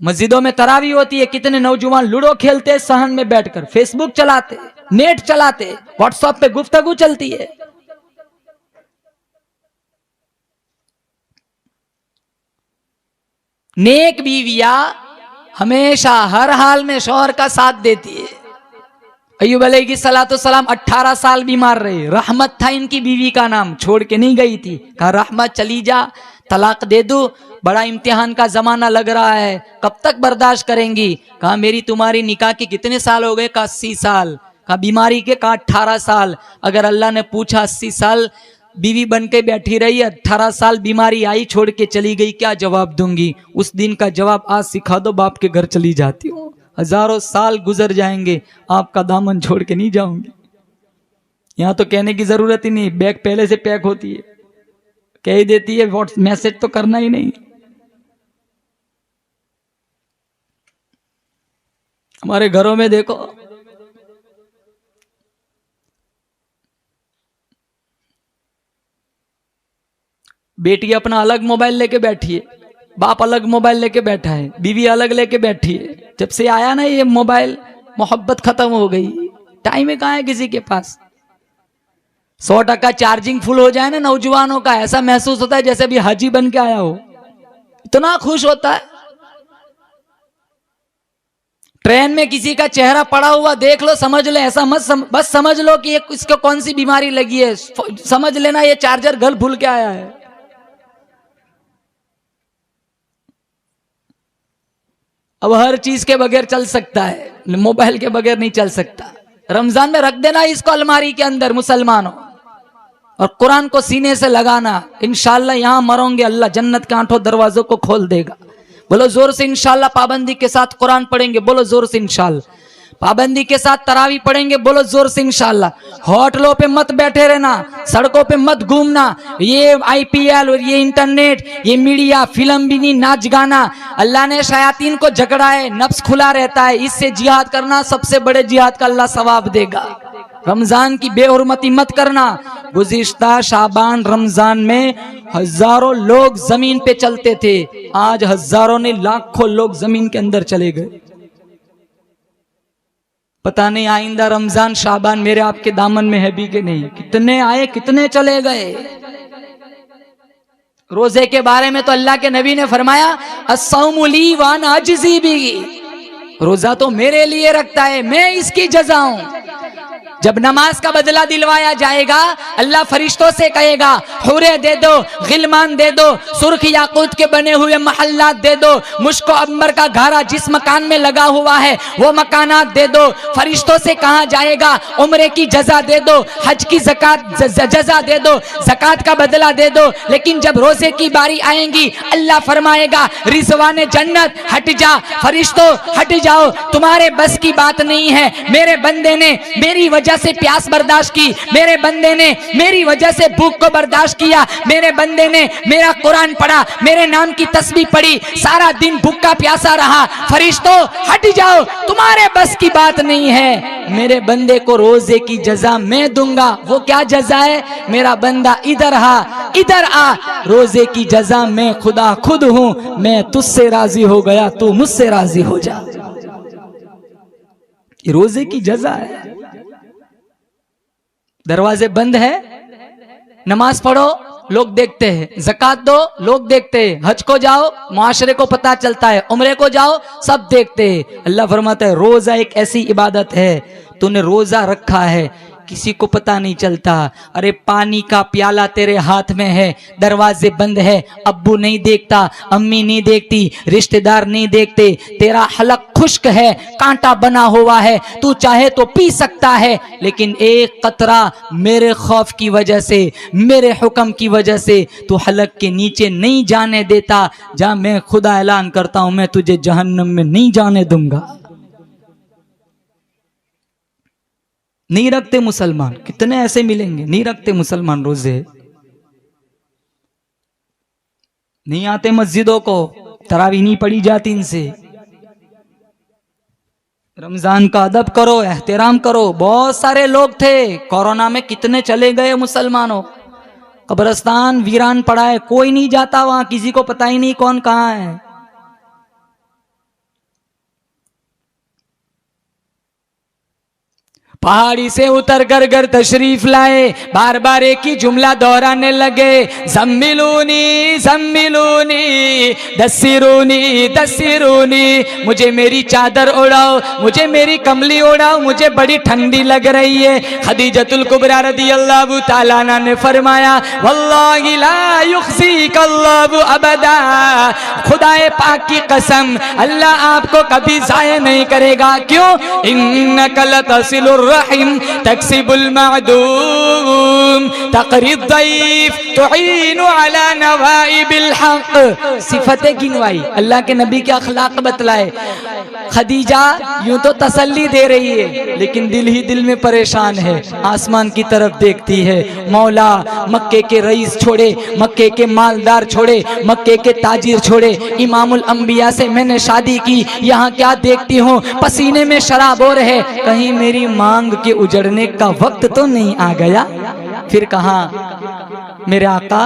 मस्जिदों में तरावी होती है, कितने नौजवान लूडो खेलते सहन में बैठकर, फेसबुक चलाते, नेट चलाते, व्हाट्सएप पे गुफ्तगू चलती है। नेक बीविया हमेशा हर हाल में शौहर का साथ देती है। अय्यूब अलैहिस्सलाम 18 साल बीमार रहे, रहमत था इनकी बीवी का नाम, छोड़ के नहीं गई थी, कहा रहमत चली जा, तलाक दे दो, बड़ा इम्तिहान का जमाना लग रहा है, कब तक बर्दाश्त करेंगी? कहा मेरी तुम्हारी निकाह के कितने साल हो गए? कहा 80 साल। कहा बीमारी के? कहा 18 साल। अगर अल्लाह ने पूछा 80 साल बीवी बन के बैठी रही, 18 साल बीमारी आई, छोड़ के चली गई, क्या जवाब दूंगी? उस दिन का जवाब आज सिखा दो, बाप के घर चली जाती हूँ, हजारों साल गुजर जाएंगे, आपका दामन छोड़ के नहीं जाऊंगी। यहां तो कहने की जरूरत ही नहीं, बैग पहले से पैक होती है, कह ही देती है, व्हाट्स मैसेज तो करना ही नहीं। हमारे घरों में देखो, बेटी अपना अलग मोबाइल लेके बैठी है, बाप अलग मोबाइल लेके बैठा है, बीवी अलग लेके बैठी है। जब से आया ना ये मोबाइल, मोहब्बत खत्म हो गई, टाइम है कहाँ है किसी के पास। 100% चार्जिंग फुल हो जाए ना नौजवानों का, ऐसा महसूस होता है जैसे अभी हाजी बन के आया हो, इतना खुश होता है। ट्रेन में किसी का चेहरा पड़ा हुआ देख लो, समझ लो ऐसा मत बस समझ लो कि इसको कौन सी बीमारी लगी है, समझ लेना ये चार्जर घर भूल के आया है। अब हर चीज के बगैर चल सकता है, मोबाइल के बगैर नहीं चल सकता। रमजान में रख देना इसको अलमारी के अंदर मुसलमानों, और कुरान को सीने से लगाना। इंशाल्लाह यहां मरोगे अल्लाह जन्नत के 8 दरवाजों को खोल देगा। बोलो जोर से इंशाल्लाह। पाबंदी के साथ कुरान पढ़ेंगे, बोलो जोर से इंशाल्लाह। पाबंदी के साथ तरावी पढ़ेंगे, बोलो जोर से इंशाल्लाह। होटलों पे मत बैठे रहना, सड़कों पे मत घूमना। ये IPL और ये इंटरनेट, ये मीडिया, फिल्म भी नहीं, नाच गाना। अल्लाह ने शयातीन को झगड़ा है, नफ्स खुला रहता है, इससे जिहाद करना, सबसे बड़े जिहाद का अल्लाह सवाब देगा। रमजान की बेहुरमती मत करना। गुज़िश्ता शाबान रमजान में हजारों लोग जमीन पे चलते थे, आज हजारों ने लाखों लोग जमीन के अंदर चले गए। पता नहीं आइंदा रमजान शाबान मेरे आपके दामन में है भी कि नहीं। कितने आए कितने चले गए। रोजे के बारे में तो अल्लाह के नबी ने फरमाया, अस्सौमु ली व अना अज्ज़ी बिही, रोजा तो मेरे लिए रखता है, मैं इसकी जज़ा हूं। जब नमाज का बदला दिलवाया जाएगा, अल्लाह फरिश्तों से कहेगा, हुरे दे दो, गिलमान दे दो, सुर्ख याकूत के बने हुए महल्लात दे दो, मुश्को अंबर का घारा जिस मकान में लगा हुआ है वो मकानात दे दो। फरिश्तों से कहा जाएगा, उम्रे की जजा दे दो, हज की ज़कात जजा दे दो, ज़कात का बदला दे दो। लेकिन जब रोजे की बारी आएगी, अल्लाह फरमाएगा, रिजवाने जन्नत हट जा, फरिश्तों हट जाओ, तुम्हारे बस की बात नहीं है। मेरे बंदे ने मेरी वजह से प्यास बर्दाश्त की, मेरे बंदे ने मेरी वजह से भूख को बर्दाश्त किया, मेरे बंदे ने मेरा कुरान पढ़ा, मेरे नाम की तस्बीह पढ़ी, सारा दिन भूखा प्यासा रहा। फरिश्तों हट जाओ, तुम्हारे बस की बात नहीं है। मेरे बंदे को रोजे की जजा मैं दूंगा। वो क्या जजा है? मेरा बंदा इधर आ, इधर आ, रोजे की जजा मैं खुदा खुद हूं। मैं तुझसे राजी हो गया, तू मुझसे राजी हो जा। रोजे की जजा है। दरवाजे बंद है, नमाज पढ़ो लोग देखते हैं, ज़कात दो लोग देखते हैं, हज को जाओ मुआशरे को पता चलता है, उम्रे को जाओ सब देखते हैं। अल्लाह फरमाता है रोजा एक ऐसी इबादत है, तूने रोजा रखा है, किसी को पता नहीं चलता। अरे पानी का प्याला तेरे हाथ में है, दरवाजे बंद है, अब्बू नहीं देखता, अम्मी नहीं देखती, रिश्तेदार नहीं देखते, तेरा हलक खुश्क है, कांटा बना हुआ है, तू चाहे तो पी सकता है, लेकिन एक कतरा मेरे खौफ की वजह से, मेरे हुक्म की वजह से तू हलक के नीचे नहीं जाने देता। जा, मैं खुदा ऐलान करता हूं, मैं तुझे जहन्नम में नहीं जाने दूंगा। नहीं रखते मुसलमान, कितने ऐसे मिलेंगे नहीं रखते मुसलमान रोजे, नहीं आते मस्जिदों को, तरावी नहीं पढ़ी जाती इनसे। रमजान का अदब करो, एहतराम करो। बहुत सारे लोग थे, कोरोना में कितने चले गए मुसलमानों। कब्रिस्तान वीरान पड़ा है, कोई नहीं जाता वहां, किसी को पता ही नहीं कौन कहां है। पहाड़ी से उतर कर घर तशरीफ लाए, बार बार एक ही जुमला दोहराने लगे, ज़म्मिलूनी ज़म्मिलूनी दस्सिरूनी दस्सिरूनी, मुझे मेरी चादर उड़ाओ, मुझे मेरी कमली उड़ाओ, मुझे बड़ी ठंडी लग रही है। खदीजतुल कुबरा रदियल्लाहु ताला अन्हा ने फरमाया, वल्लाहि ला युख्ज़ीकल्लाहु अबदा, खुदाए पाक की कसम अल्लाह आपको कभी ज़ाया नहीं करेगा। क्यों? इन्नका लतसिलुर रहीम तक्सिबुल मअदूम तक़रिद ज़ईफ तुईनु अला नवाइबिल हक़। सिफतें गिनवाई, अल्लाह के नबी के अखलाक बतलाए। खदीजा यूं तो तसल्ली दे रही है, लेकिन दिल ही दिल में परेशान है, आसमान की तरफ देखती है। मौला, मक्के के रईस छोड़े, मक्के के मालदार छोड़े, मक्के के ताजिर छोड़े, इमामुल अंबिया से मैंने शादी की, यहाँ क्या देखती हूँ, पसीने में शराबोर है, कहीं मेरी मांग के उजड़ने का वक्त तो नहीं आ गया। फिर कहा मेरे आका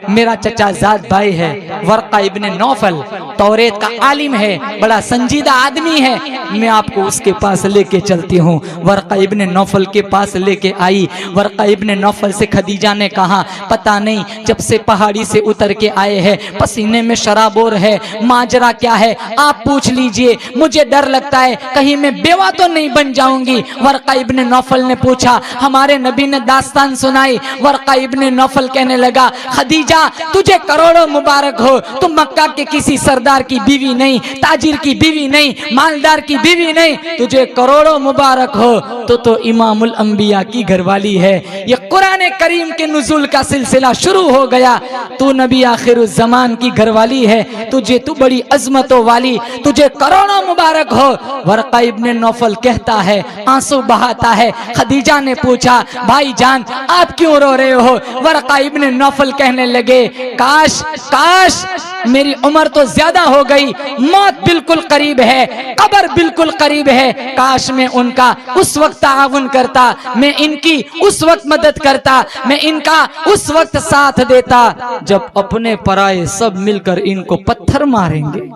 मेरा चचा जाद भाई है वर्का इब्ने नौफल, तौरेत का आलिम है, बड़ा संजीदा आदमी है, मैं आपको उसके पास लेके चलती हूँ। वर्का इब्ने नौफल के पास लेके आई। वर्का इब्ने नौफल से खदीजा ने कहा, पता नहीं जब से पहाड़ी से उतर के आए हैं पसीने में शराबोर है, माजरा क्या है आप पूछ लीजिए, मुझे डर लगता है कहीं मैं बेवा तो नहीं बन जाऊंगी। वर्का इब्ने नौफल ने पूछा, हमारे नबी ने दास्तान सुनाई। वर्का इब्ने नौफल कहने लगा, खदीजा तुझे करोड़ों मुबारक हो, तुम मक्का के किसी सरदार की बीवी नहीं, ताजिर की बीवी नहीं, मालदार की बीवी नहीं, तुझे करोड़ों मुबारक हो, तो इमामुल अंबिया की घरवाली है। ये कुरान करीम के नुज़ुल का सिलसिला शुरू हो गया। तू नबी आखिरुज़ ज़मान की घरवाली है, तू बड़ी अजमतों वाली, तुझे करोड़ों मुबारक हो। वर्का इब्ने नौफल कहता है, आंसू बहाता है। खदीजा ने पूछा, भाईजान आप क्यों रो रहे हो? वर्का इब्ने नौफल कहने लगे, काश काश मेरी उम्र तो ज्यादा हो गई, मौत बिल्कुल करीब है, कब्र बिल्कुल करीब है, काश मैं उनका उस वक्त ताउन करता, मैं इनकी उस वक्त मदद करता, मैं इनका उस वक्त साथ देता जब अपने पराये सब मिलकर इनको पत्थर मारेंगे।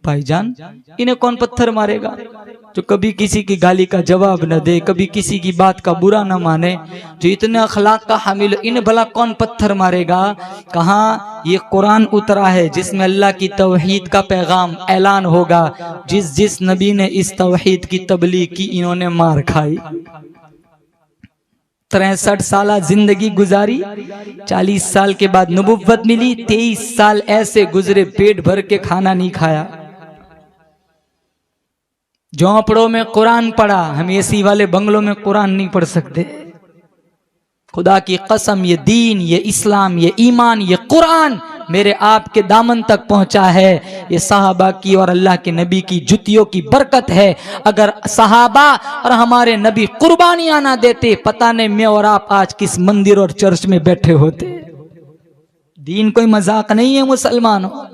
भाईजान इन्हें कौन पत्थर मारेगा? जो कभी किसी की गाली का जवाब न दे, कभी किसी की बात का बुरा न माने, जो इतने अखलाक का हामिल, इन भला कौन पत्थर मारेगा? कहाँ ये कुरान उतरा है जिसमें अल्लाह की तौहीद का पैगाम ऐलान होगा। जिस नबी ने इस तौहीद की तबलीग की इन्होंने मार खाई। 63 साल जिंदगी गुजारी, 40 साल के बाद नबुव्वत मिली, 23 साल ऐसे गुजरे पेट भर के खाना नहीं खाया, झोंपड़ों में कुरान पढ़ा। हम एसी वाले बंगलों में कुरान नहीं पढ़ सकते। खुदा की कसम ये दीन, ये इस्लाम, ये ईमान, ये कुरान मेरे आपके दामन तक पहुंचा है। ये सहाबा की और अल्लाह के नबी की जुतियों की बरकत है। अगर सहाबा और हमारे नबी कुर्बानियां ना देते, पता नहीं मैं और आप आज किस मंदिर और चर्च में बैठे होते। दीन कोई मजाक नहीं है मुसलमानों।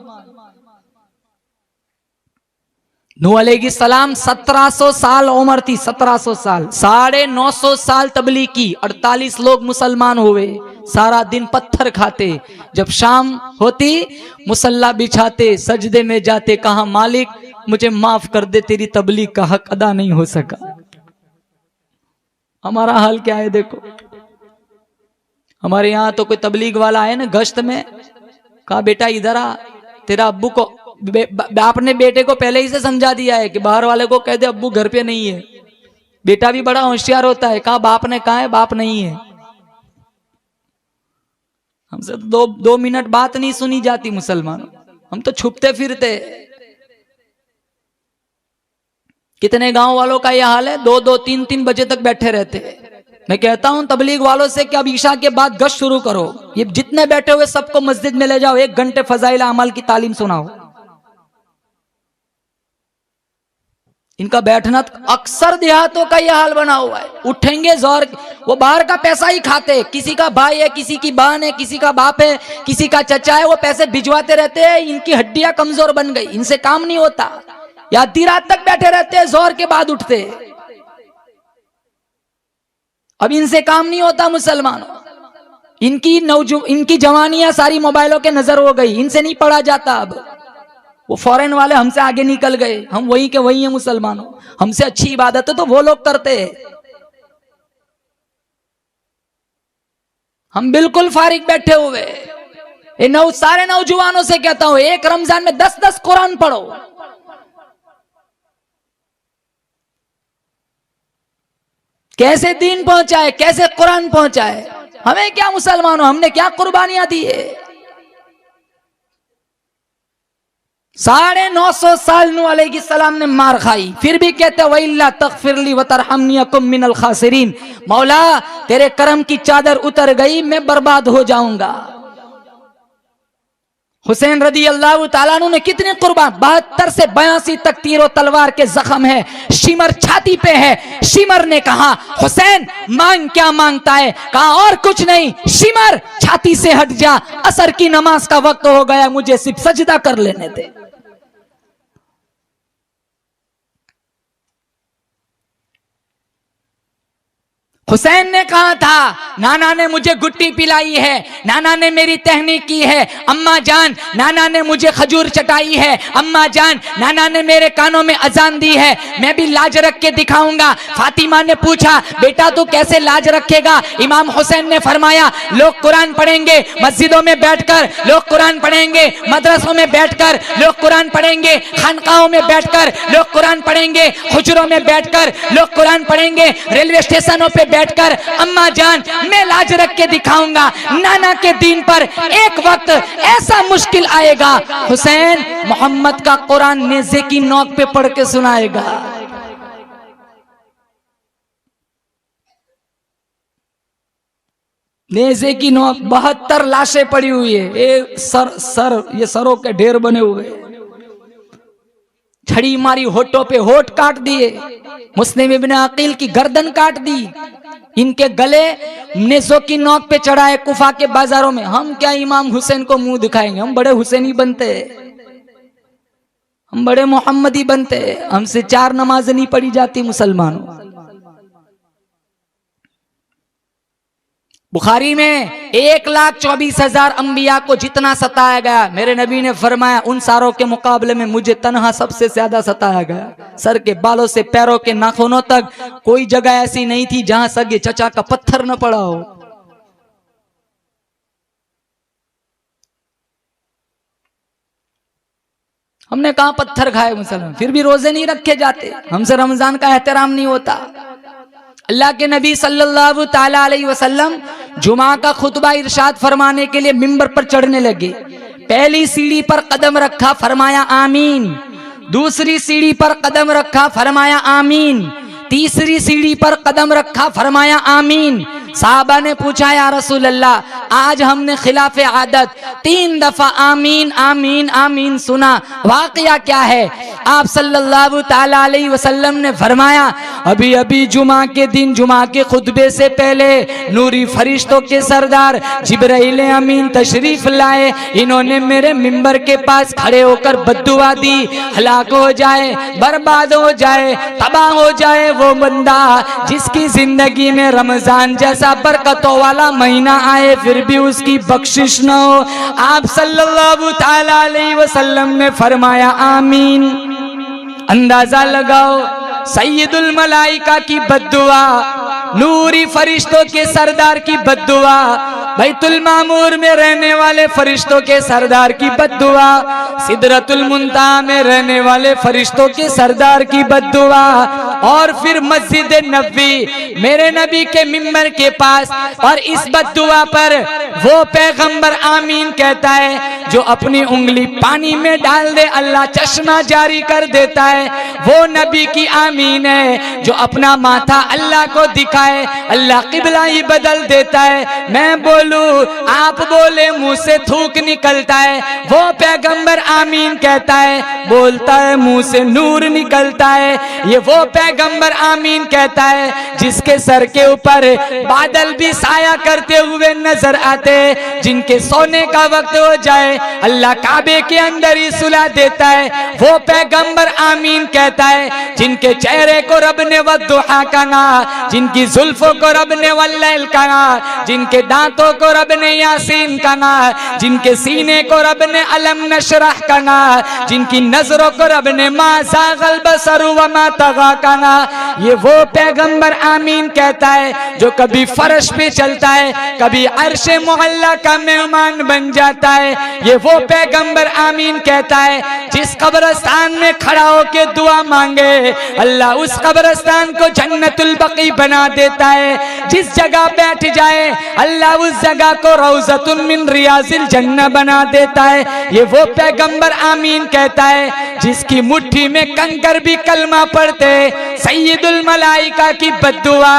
नूह अलैहिस्सलाम 1700 साल उम्र थी, 1700 साल, 950 साल तबलीग की, 48 लोग मुसलमान हुए, सारा दिन पत्थर खाते। जब शाम होती मुसल्ला बिछाते, सजदे में जाते, कहा मालिक मुझे माफ कर दे, तेरी तबलीग का हक अदा नहीं हो सका। हमारा हाल क्या है देखो। हमारे यहाँ तो कोई तबलीग वाला है ना गश्त में, कहा बेटा इधर आ, तेरा अब्बू को बाप ने बेटे को पहले ही से समझा दिया है कि बाहर वाले को कह दे अब्बू घर पे नहीं है। बेटा भी बड़ा होशियार होता है, कहा बाप ने कहा है बाप नहीं है। हमसे तो दो मिनट बात नहीं सुनी जाती मुसलमानों, हम तो छुपते फिरते। कितने गांव वालों का यह हाल है, 2-2, 3-3 बजे तक बैठे रहते हैं। मैं कहता हूं तबलीग वालों से कि अब ईशा के बाद गश्त शुरू करो, ये जितने बैठे हुए सबको मस्जिद में ले जाओ, 1 घंटे फजाइल अमल की तालीम सुनाओ। इनका बैठना अक्सर देहातों का यह हाल बना हुआ है। उठेंगे जोर, वो बाहर का पैसा ही खाते, किसी का भाई है, किसी की बहन है, किसी का बाप है, किसी का चचा है, वो पैसे भिजवाते रहते हैं। इनकी हड्डियां कमजोर बन गई, इनसे काम नहीं होता, या आधी रात तक बैठे रहते हैं, जोर के बाद उठते। अब इनसे काम नहीं होता मुसलमानों। इनकी जवानियां सारी मोबाइलों के नजर हो गई, इनसे नहीं पढ़ा जाता। अब वो फॉरेन वाले हमसे आगे निकल गए, हम वही के वही हैं मुसलमानों। हमसे अच्छी इबादत है तो वो लोग करते हैं, हम बिल्कुल फारिग बैठे हुए। सारे नौजवानों से कहता हूं, एक रमजान में 10-10 कुरान पढ़ो। कैसे दीन पहुंचाए, कैसे कुरान पहुंचाए? हमें क्या मुसलमानों, हमने क्या कुर्बानियां दी है? 950 साल नूह अलैहिस्सलाम ने मार खाई, फिर भी कहते वइल्ला तगफिरली वतरहमनी अकुम मिनल खासिरीन। मौला तेरे करम की चादर उतर गई, मैं बर्बाद हो जाऊंगा। हुसैन रदी अल्लाह ताला अन्हु ने कितने कुर्बान, 72 से 82 तक तीरों तलवार के जख्म है, शिमर छाती पे है। शिमर ने कहा हुसैन मांग क्या मांगता है? कहा और कुछ नहीं, शिमर छाती से हट जा, असर की नमाज का वक्त हो गया, मुझे सिर्फ सजदा कर लेने दे। हुसैन ने कहा था नाना ने मुझे गुट्टी पिलाई है, नाना ने मेरी टहनी की है, अम्मा जान नाना ने मुझे खजूर चटाई है, अम्मा जान नाना ने मेरे कानों में अजान दी है, मैं भी लाज रख के दिखाऊंगा। फातिमा ने पूछा बेटा तू कैसे लाज रखेगा? इमाम हुसैन ने फरमाया लोग कुरान पढ़ेंगे मस्जिदों में बैठकर, लोग कुरान पढ़ेंगे मदरसों में बैठकर, लोग कुरान पढ़ेंगे खानकाहों में बैठकर, लोग कुरान पढ़ेंगे हुजरों में बैठकर, लोग कुरान पढ़ेंगे रेलवे स्टेशनों पे बैठकर। अम्मा जान मैं लाज रख के दिखाऊंगा। नाना के दीन पर एक वक्त ऐसा मुश्किल आएगा, हुसैन मोहम्मद का कुरान नेज़े की नोक पे पढ़ के सुनाएगा। नेज़े की नोक 72 लाशें पड़ी हुई है, ये सरों के ढेर बने हुए, छड़ी मारी होठों पे, होठ काट दिए, मुस्लिम इब्ने अकील की गर्दन काट दी, इनके गले नेज़ों की नोक पे चढ़ाए कुफा के बाजारों में। हम क्या इमाम हुसैन को मुंह दिखाएंगे? हम बड़े हुसैनी बनते, हम बड़े मोहम्मदी बनते, हमसे 4 नमाज नहीं पढ़ी जाती मुसलमानों। बुखारी में 1,24,000 अंबिया को जितना सताया गया, मेरे नबी ने फरमाया उन सारों के मुकाबले में मुझे तन्हा सबसे ज्यादा सताया गया। सर के बालों से पैरों के नाखूनों तक कोई जगह ऐसी नहीं थी जहां सगे चचा का पत्थर न पड़ा हो। हमने कहा पत्थर खाए मुसलमान, फिर भी रोजे नहीं रखे जाते, हमसे रमजान का एहतराम नहीं होता। अल्लाह के नबी सल्लल्लाहु ताला अलैहि वसल्लम जुमा का खुतबा इरशाद फरमाने के लिए मिंबर पर चढ़ने लगे। पहली सीढ़ी पर कदम रखा, फरमाया आमीन। दूसरी सीढ़ी पर कदम रखा, फरमाया आमीन। तीसरी सीढ़ी पर कदम रखा, फरमाया आमीन। साहबा ने पूछा या रसूल अल्लाह आज हमने खिलाफ आदत 3 दफा आमीन आमीन आमीन सुना, वाकया क्या है? आप सल्लल्लाहु ताला अलैहि वसल्लम ने फरमाया अभी अभी जुमा के दिन जुमा के खुतबे से पहले नूरी फरिश्तों के सरदार जिब्राइल अमीन तशरीफ लाए। इन्होंने मेरे मिंबर के पास खड़े होकर बद्दुआ दी, हलाक हो जाए, बर्बाद हो जाए, तबाह हो जाए वो बंदा जिसकी जिंदगी में रमजान जैसा बरकतों वाला महीना आए फिर भी उसकी बख्शिश न हो। आप सल्लल्लाहु ताला अलैहि वसल्लम ने फरमाया आमीन। अंदाजा लगाओ सैयदुल मलाइका की बद्दुआ, नूरी फरिश्तों के सरदार की बद्दुआ, बैतुल मामूर में रहने वाले फरिश्तों के सरदार की बद्दुआ, सिदरतुल मुंतहा में रहने वाले फरिश्तों के सरदार की बद्दुआ, और फिर मस्जिद नबवी मेरे नबी के मिंबर के पास। और इस बद्दुआ पर वो पैगंबर आमीन कहता है जो अपनी उंगली पानी में डाल दे अल्लाह चश्मा जारी कर देता है। वो नबी की आमीन है जो अपना माथा अल्लाह को दिखाए अल्लाह किबला ही बदल देता है। मैं बोलूं आप बोले मुंह से थूक निकलता है, वो पैगंबर आमीन कहता है, बोलता है मुंह से नूर निकलता है। ये वो पैगंबर आमीन कहता है जिसके सर के ऊपर बादल भी साया करते हुए नजर आते, जिनके सोने का वक्त हो जाए अल्लाह काबे के अंदर ही सुला देता है। वो पैगंबर आमीन कहता है जिनके चेहरे को रब ने वद्दुहा कहा, जिनकी जुल्फों को रब ने वल्लैल कहा, जिनके दांतों को रब ने यासीन कहा, जिनके सीने को रब ने अलम नशरह कहा, जिनकी नजरों को रब ने मा ज़ाग़ल बसरु व मा तग़ा कहा। ये वो पैगंबर आमीन कहता है जो कभी फर्श पे चलता है, कभी अर्शे मुअल्ला का मेहमान बन जाता है। ये वो पैगंबर आमीन कहता है जिस कब्रिस्तान में खड़ा होके दुआ मांगे अल्लाह उस कब्रिस्तान को जन्नतुल बकी बना देता है। जिस जगह बैठ जाए अल्लाह उस जगह को रौज़तुन मिन रियाज़िल जन्नह बना देता है। ये वो पैगंबर आमीन कहता है जिसकी मुट्ठी में कंकर भी कलमा पढ़ते। सैयदुल मलाइका की बद्दुआ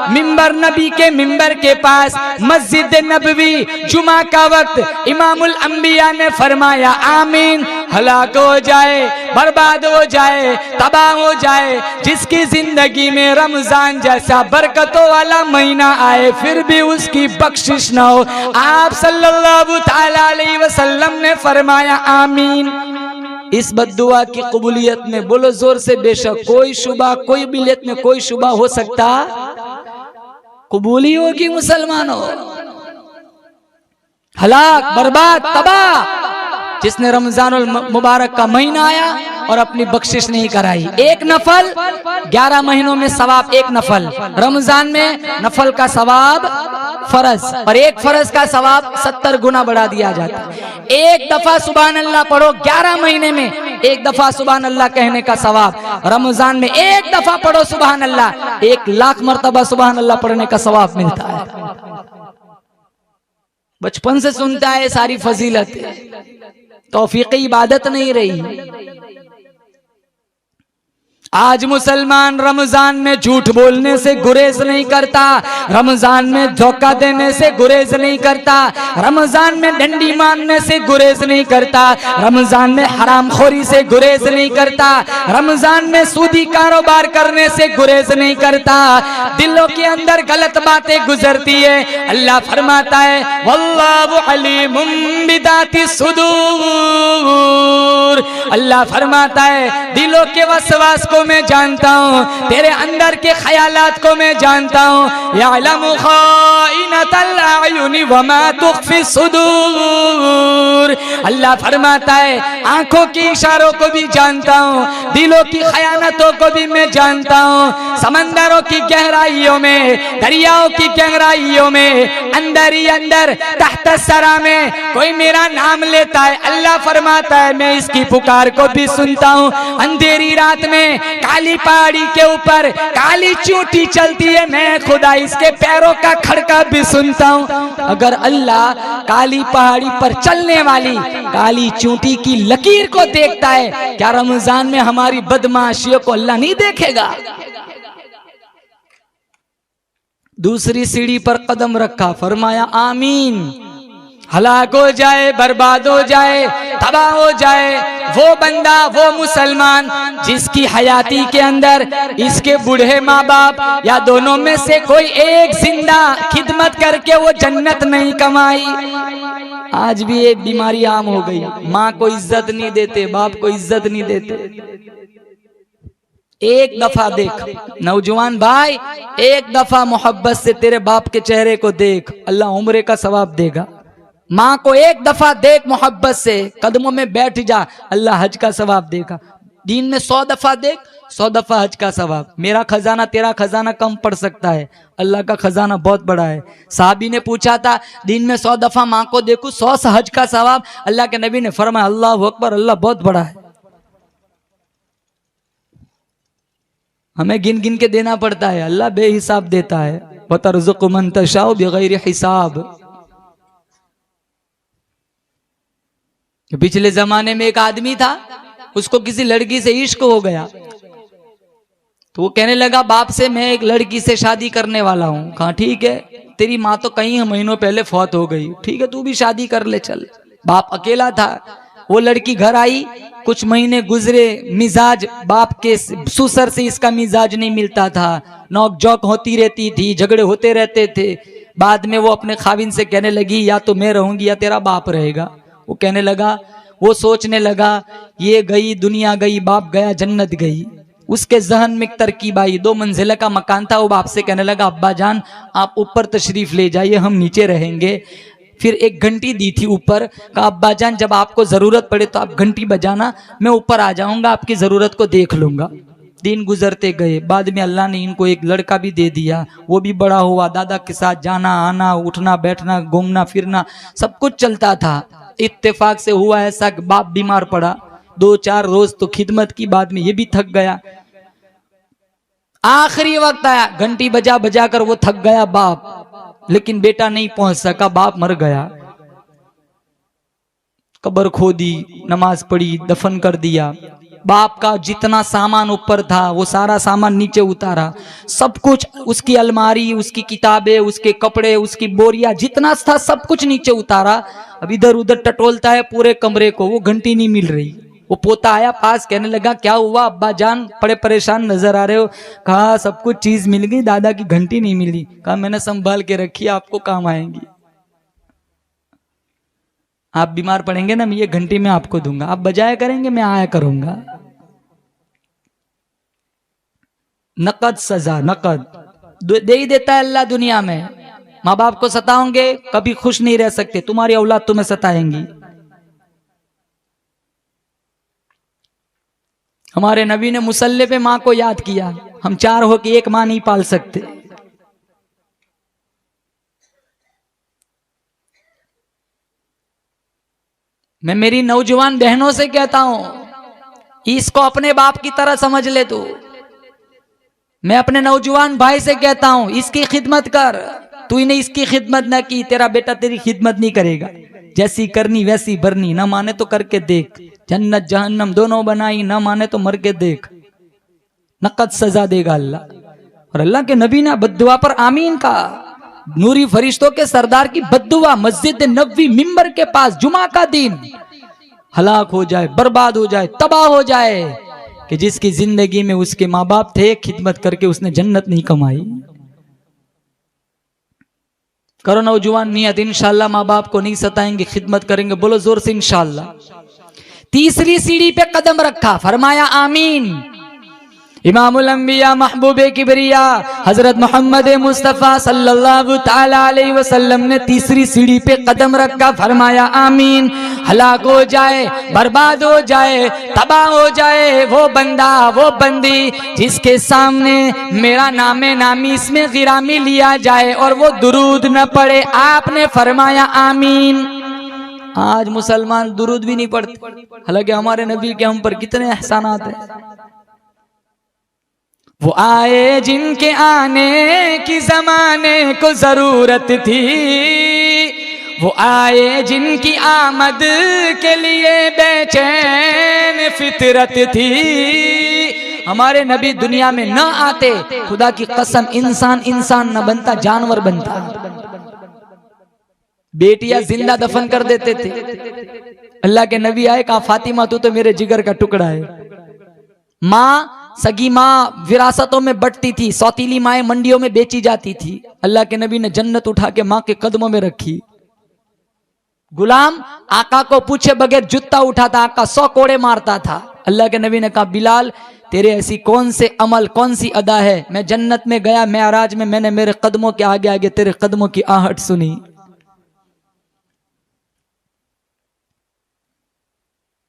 मिंबर नबी के मिंबर के पास मस्जिद नबवी जुमा का वक्त इमामुल अंबिया ने फरमाया आमीन। हलाक हो जाए, बर्बाद हो जाए, तबाह हो जाए जिसकी जिंदगी में रमजान जैसा बरकतों वाला महीना आए फिर भी उसकी बख्शिश न हो। आप सल्लल्लाहु ताला अलैहि वसल्लम ने फरमाया आमीन। इस बद्दुआ की कबूलियत में बोलो जोर से बेशक कोई शुबा कोई बिलियत में कोई शुबा हो सकता कबूली होगी मुसलमानों। हलाक, बर्बाद, तबाह जिसने रमजानुल मुबारक का महीना आया और अपनी बख्शिश नहीं कराई। एक नफल 11 महीनों में सवाब, एक नफल। रमजान में नफल का सवाब फर्ज, और एक फर्ज का सवाब 70 गुना बढ़ा दिया जाता है। एक दफा सुभान अल्लाह पढ़ो 11 महीने में, एक दफा सुभान अल्लाह कहने का सवाब। रमजान में एक दफा पढ़ो सुभान अल्लाह, 1 लाख मर्तबा सुभान अल्लाह पढ़ने का सवाब मिलता है। बचपन से सुनता है सारी फजीलत, तौफीक इबादत नहीं रही। आज मुसलमान रमजान में झूठ बोलने से गुरेज नहीं करता, रमजान में धोखा देने से गुरेज नहीं करता, रमजान में डंडी मारने से गुरेज नहीं करता, रमजान में हरामखोरी से गुरेज नहीं करता, रमजान में सूदी कारोबार करने से गुरेज नहीं करता। दिलों के अंदर गलत बातें गुजरती है। अल्लाह फरमाता है वल्लाहु अलीमुम बिदाति सुदूर। अल्लाह फरमाता है दिलों के वसवास को मैं जानता हूँ, तेरे अंदर के ख्यालात को मैं जानता हूँ। यअलमु खाइनतल अयुनि वमा तुख्फी सुदूर। अल्लाह फरमाता है आंखों के इशारों को भी जानता हूँ, दिलों की खयानतों को भी मैं जानता हूँ। समंदरों की गहराइयों में, दरियाओं की गहराइयों में, अंदर ही अंदर तहत सरा में कोई मेरा नाम लेता है। अल्लाह फरमाता है मैं इसकी पुकार को भी सुनता हूँ। अंधेरी रात में काली पहाड़ी के ऊपर काली चूंटी चलती है, मैं खुदा इसके पैरों का खड़का भी सुनता हूँ। अगर अल्लाह काली पहाड़ी पर चलने वाली काली चूंटी की लकीर को देखता है, क्या रमजान में हमारी बदमाशियों को अल्लाह नहीं देखेगा? दूसरी सीढ़ी पर कदम रखा, फरमाया आमीन। हलाक हो जाए, बर्बाद हो जाए, तबाह हो जाए वो बंदा, वो मुसलमान जिसकी हयाती के अंदर इसके बूढ़े माँ बाप या दोनों में से कोई एक जिंदा खिदमत करके वो जन्नत नहीं कमाई। आज भी ये बीमारी आम हो गई, माँ को इज्जत नहीं देते, बाप को इज्जत नहीं देते। एक दफा देख नौजवान भाई, एक दफा मोहब्बत से तेरे बाप के चेहरे को देख, अल्लाह उम्रे का सवाब देगा। माँ को एक दफा देख मोहब्बत से, कदमों में बैठ जा, अल्लाह हज का सवाब देगा। दिन में 100 दफा देख, 100 दफा हज का सवाब। मेरा खजाना तेरा खजाना कम पड़ सकता है, अल्लाह का खजाना बहुत बड़ा है। साहबी ने पूछा था दिन में 100 दफा माँ को देखूं, 100 हज का सवाब। अल्लाह के नबी ने फरमाया अल्लाह अकबर, अल्लाह बहुत बड़ा है। हमें गिन गिन के देना पड़ता है, अल्लाह बेहिसाब देता है। वतर्ज़ुक़ु मन तशाउ बिग़ैरि हिसाब। पिछले जमाने में एक आदमी था, उसको किसी लड़की से इश्क हो गया, तो वो कहने लगा बाप से मैं एक लड़की से शादी करने वाला हूँ। कहा ठीक है, तेरी माँ तो कई महीनों पहले फौत हो गई, ठीक है तू भी शादी कर ले चल। बाप अकेला था। वो लड़की घर आई, कुछ महीने गुजरे, मिजाज बाप के सुसर से इसका मिजाज नहीं मिलता था, नोक झोंक होती रहती थी, झगड़े होते रहते थे। बाद में वो अपने खाविन से कहने लगी या तो मैं रहूंगी या तेरा बाप रहेगा। वो कहने लगा, वो सोचने लगा ये गई दुनिया गई, बाप गया जन्नत गई। उसके जहन में एक तरकीब आई, 2 मंजिला का मकान था। वो बाप से कहने लगा अब्बा जान आप ऊपर तशरीफ ले जाइए, हम नीचे रहेंगे। फिर एक घंटी दी थी ऊपर, कहा अब्बा जान जब आपको जरूरत पड़े तो आप घंटी बजाना, मैं ऊपर आ जाऊंगा, आपकी जरूरत को देख लूंगा। दिन गुजरते गए, बाद में अल्लाह ने इनको एक लड़का भी दे दिया, वो भी बड़ा हुआ, दादा के साथ जाना आना, उठना बैठना, घूमना फिरना सब कुछ चलता था। इत्तेफाक से हुआ ऐसा कि बाप बीमार पड़ा, 2-4 रोज तो खिदमत की, बाद में ये भी थक गया। आखिरी वक्त आया, घंटी बजा बजा कर वो थक गया बाप, लेकिन बेटा नहीं पहुंच सका, बाप मर गया। कब्र खोदी, नमाज पढ़ी, दफन कर दिया। बाप का जितना सामान ऊपर था वो सारा सामान नीचे उतारा, सब कुछ, उसकी अलमारी, उसकी किताबें, उसके कपड़े, उसकी बोरिया, जितना था सब कुछ नीचे उतारा। अब इधर उधर टटोलता है पूरे कमरे को, वो घंटी नहीं मिल रही। वो पोता आया पास, कहने लगा क्या हुआ अब्बा जान, बड़े परेशान नजर आ रहे हो। कहा सब कुछ चीज मिल गई, दादा की घंटी नहीं मिली। कहा मैंने संभाल के रखी, आपको काम आएंगी। आप बीमार पड़ेंगे ना, मैं ये घंटी में आपको दूंगा, आप बजाया करेंगे, मैं आया करूंगा। नकद सजा, नकद। दे ही देता है अल्लाह दुनिया में। माँ बाप को सताओगे कभी खुश नहीं रह सकते, तुम्हारी औलाद तुम्हें सताएंगी। हमारे नबी ने मुसल्ले पे माँ को याद किया। हम 4 हो कि एक माँ नहीं पाल सकते। मैं मेरी नौजवान बहनों से कहता हूं, इसको अपने बाप की तरह समझ ले तू। मैं अपने नौजवान भाई से कहता हूं, इसकी खिदमत कर। तूने इसकी खिदमत ना की, तेरा बेटा तेरी खिदमत नहीं करेगा। जैसी करनी वैसी भरनी, ना माने तो करके देख। जन्नत जहन्नम दोनों बनाई, ना माने तो मर के देख। नकद सजा देगा अल्लाह। और अल्लाह के नबी ने बद्दुआ पर आमीन का। नूरी फरिश्तों के सरदार की बद्दुआ मस्जिद नबवी मिंबर के पास जुमा का दिन हलाक हो जाए, बर्बाद हो जाए, तबाह हो जाए कि जिसकी जिंदगी में उसके माँ बाप थे, खिदमत करके उसने जन्नत नहीं कमाई। करो नौजवान नियत, इंशाल्लाह माँ बाप को नहीं सताएंगे, खिदमत करेंगे। बोलो जोर से इंशाल्लाह। तीसरी सीढ़ी पे कदम रखा, फरमाया आमीन। इमामुल अंबिया महबूबे किबरिया हजरत मोहम्मद मुस्तफ़ा सल्लल्लाहु ताला अलैहि वसल्लम ने तीसरी सीढ़ी पे कदम रखा, फरमाया आमीन। हलाक हो जाए, बर्बाद हो जाए, तबाह हो जाए वो बंदा, वो बंदी जिसके सामने मेरा नामे नामी इसमें गिरामी लिया जाए और वो दुरूद न पढ़े। आपने फरमाया आमीन। आज मुसलमान दुरूद भी नहीं पढ़ते, हालांकि हमारे नबी के हम पर कितने एहसानात हैं। वो आए जिनके आने की जमाने को जरूरत थी, वो आए जिनकी आमद के लिए बेचैन फितरत थी। हमारे नबी दुनिया में न आते, खुदा की कसम इंसान इंसान न बनता, जानवर बनता। बेटियां जिंदा दफन कर देते थे। अल्लाह के नबी आए, कहा फातिमा तू तो मेरे जिगर का टुकड़ा है। माँ, सगी माँ विरासतों में बंटती थी, सौतीली माएं मंडियों में बेची जाती थी। अल्लाह के नबी ने जन्नत उठा के माँ के कदमों में रखी। गुलाम आका को पूछे बगैर जूता उठाता, आका 100 कोड़े मारता था। अल्लाह के नबी ने कहा बिलाल तेरे ऐसी कौन से अमल, कौन सी अदा है, मैं जन्नत में गया मेराज में, मैंने मेरे कदमों के आगे आगे तेरे कदमों की आहट सुनी।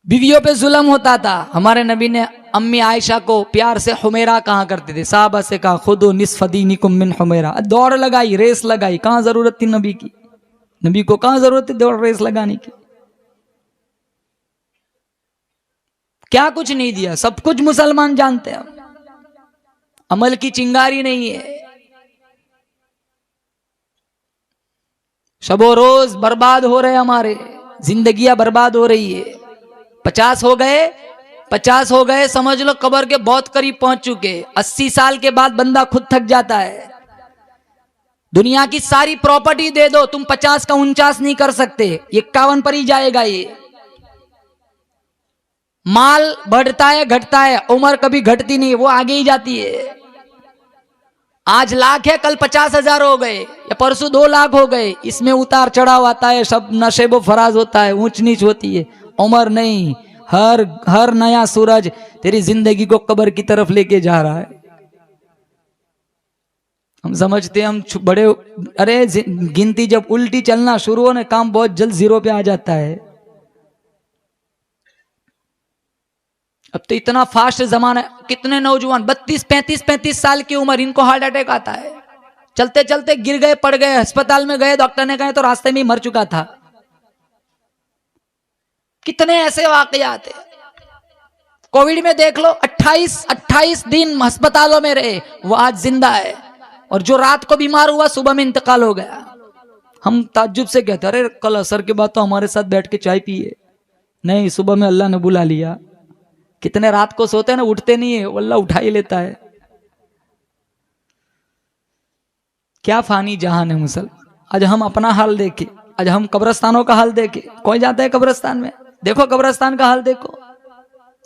बीवियों पे जुल्म होता था। हमारे नबी ने अम्मी आयशा को प्यार से हुमेरा कहा करते थे। साहबा से कहा खुदो निस्फ दीनिकुम मिन हुमेरा। दौड़ लगाई, रेस लगाई, कहां जरूरत थी नबी की? नबी को कहां जरूरत थी दौड़ रेस लगाने की? क्या कुछ नहीं दिया, सब कुछ मुसलमान जानते हैं। अमल की चिंगारी नहीं है। शबो रोज बर्बाद हो रहे, हमारे जिंदगियां बर्बाद हो रही है। 50 हो गए, समझ लो कब्र के बहुत करीब पहुंच चुके। 80 साल के बाद बंदा खुद थक जाता है। दुनिया की सारी प्रॉपर्टी दे दो, तुम 50 का 49 नहीं कर सकते, 51 पर ही जाएगा। ये माल बढ़ता है घटता है, उम्र कभी घटती नहीं, वो आगे ही जाती है। आज लाख है, कल 50,000 हो गए, या परसों 2 लाख हो गए। इसमें उतार चढ़ाव आता है, सब नशेबो फराज होता है, ऊंच नीच होती है। उम्र नहीं, हर नया सूरज तेरी जिंदगी को कब्र की तरफ लेके जा रहा है। हम समझते हम बड़े, अरे गिनती जब उल्टी चलना शुरू हो ना, काम बहुत जल्द 0 पे आ जाता है। अब तो इतना फास्ट जमाना है, कितने नौजवान 32, 35 साल की उम्र, इनको हार्ट अटैक आता है। चलते चलते गिर गए, पड़ गए, अस्पताल में गए, डॉक्टर ने कहा तो रास्ते में ही मर चुका था। कितने ऐसे वाकयात हैं। कोविड में देख लो, 28 दिन अस्पतालों में रहे, वो आज जिंदा है। और जो रात को बीमार हुआ, सुबह में इंतकाल हो गया। हम ताज्जुब से कहते अरे कल असर के बाद तो हमारे साथ बैठ के चाय पिए। नहीं, सुबह में अल्लाह ने बुला लिया। कितने रात को सोते हैं ना, उठते नहीं है, अल्लाह उठा ही लेता है। क्या फानी जहान है मुसल। आज हम अपना हाल देखे, आज हम कब्रस्तानों का हाल देखे। कोई जाता है कब्रस्तान में, देखो कब्रस्तान का हाल देखो।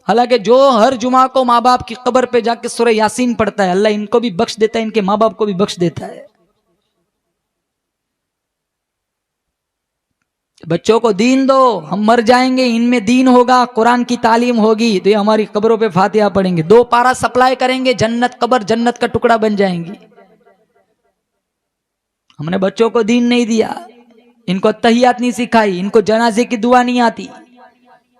हालांकि जो हर जुमा को माँ बाप की कब्र पे जाके सूरह यासीन पढ़ता है, अल्लाह इनको भी बख्श देता है, इनके माँ बाप को भी बख्श देता है। बच्चों को दीन दो, हम मर जाएंगे, इनमें दीन होगा, कुरान की तालीम होगी, तो ये हमारी कब्रों पे फातिहा पढ़ेंगे। 2 पारा सप्लाई करेंगे, जन्नत कब्र जन्नत का टुकड़ा बन जाएंगी। हमने बच्चों को दीन नहीं दिया, इनको तहियात नहीं सिखाई, इनको जनाजे की दुआ नहीं आती।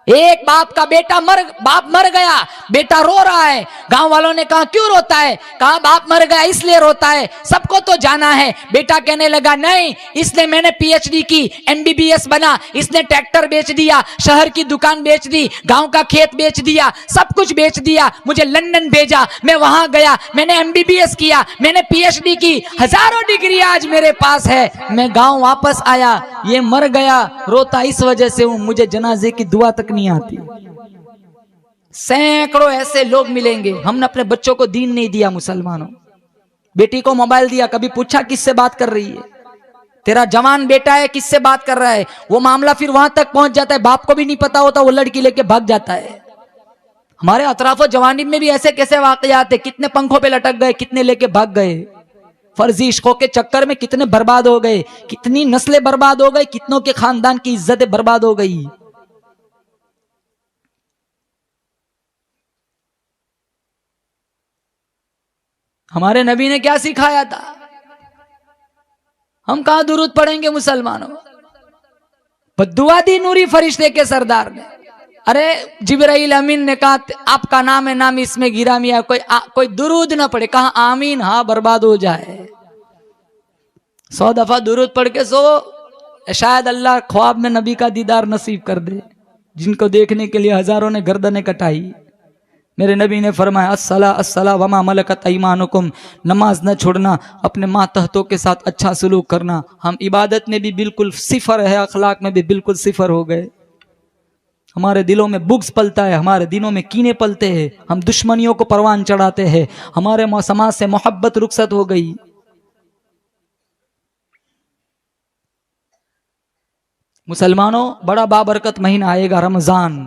एक बाप का बाप मर गया, बेटा रो रहा है। गांव वालों ने कहा क्यों रोता है? कहा बाप मर गया इसलिए रोता है, सबको तो जाना है। बेटा कहने लगा नहीं, इसने मैंने पीएचडी की, एमबीबीएस बना, इसने ट्रैक्टर बेच दिया, शहर की दुकान बेच दी, गांव का खेत बेच दिया, सब कुछ बेच दिया, मुझे लंदन भेजा, मैं वहां गया, मैंने एमबीबीएस किया, मैंने पीएचडी की, हजारों डिग्री आज मेरे पास है, मैं गांव वापस आया, ये मर गया, रोता इस वजह से हूं, मुझे जनाजे की दुआ तक नहीं आती। सैकड़ों ऐसे लोग मिलेंगे। हमने अपने बच्चों को दीन नहीं दिया। मुसलमानों, बेटी को मोबाइल दिया, कभी पूछा किससे बात कर रही है? तेरा जवान बेटा है, किससे बात कर रहा है? वो मामला फिर वहां तक पहुंच जाता है, बाप को भी नहीं पता होता, वो लड़की लेके भाग जाता है। हमारे अतराफो जवानी में भी ऐसे कैसे वाकयात है, कितने पंखों पे लटक गए, कितने लेके भाग गए, फर्जी इश्कों के चक्कर में कितने बर्बाद हो गए, कितनी नस्लें बर्बाद हो गई, कितनों के खानदान की इज्जतें बर्बाद हो गई। हमारे नबी ने क्या सिखाया था? हम कहां दुरूद पढ़ेंगे मुसलमानों? बद्दुआ दी नूरी फरिश्ते के सरदार ने। अरे जिब्राइल अमीन ने कहा आपका नाम है, नाम इसमें गिरा मिया, कोई दुरूद ना पढ़े। कहा आमीन, हाँ बर्बाद हो जाए। 100 दफा दुरूद पढ़ के सो, शायद अल्लाह ख्वाब में नबी का दीदार नसीब कर दे। जिनको देखने के लिए हजारों ने गर्दनें कटाई। मेरे नबी ने फरमाया अस्सला अस्सला वमा मलकत ऐमानुकुम, नमाज न छोड़ना, अपने मातहतों के साथ अच्छा सलूक करना। हम इबादत में भी बिल्कुल सिफर है, अखलाक में भी बिल्कुल सिफर हो गए। हमारे दिलों में बुग्स पलता है, हमारे दिलों में कीने पलते हैं, हम दुश्मनियों को परवान चढ़ाते हैं, हमारे समाज से मोहब्बत रुखसत हो गई। मुसलमानों, बड़ा बाबरकत महीना आएगा रमजान,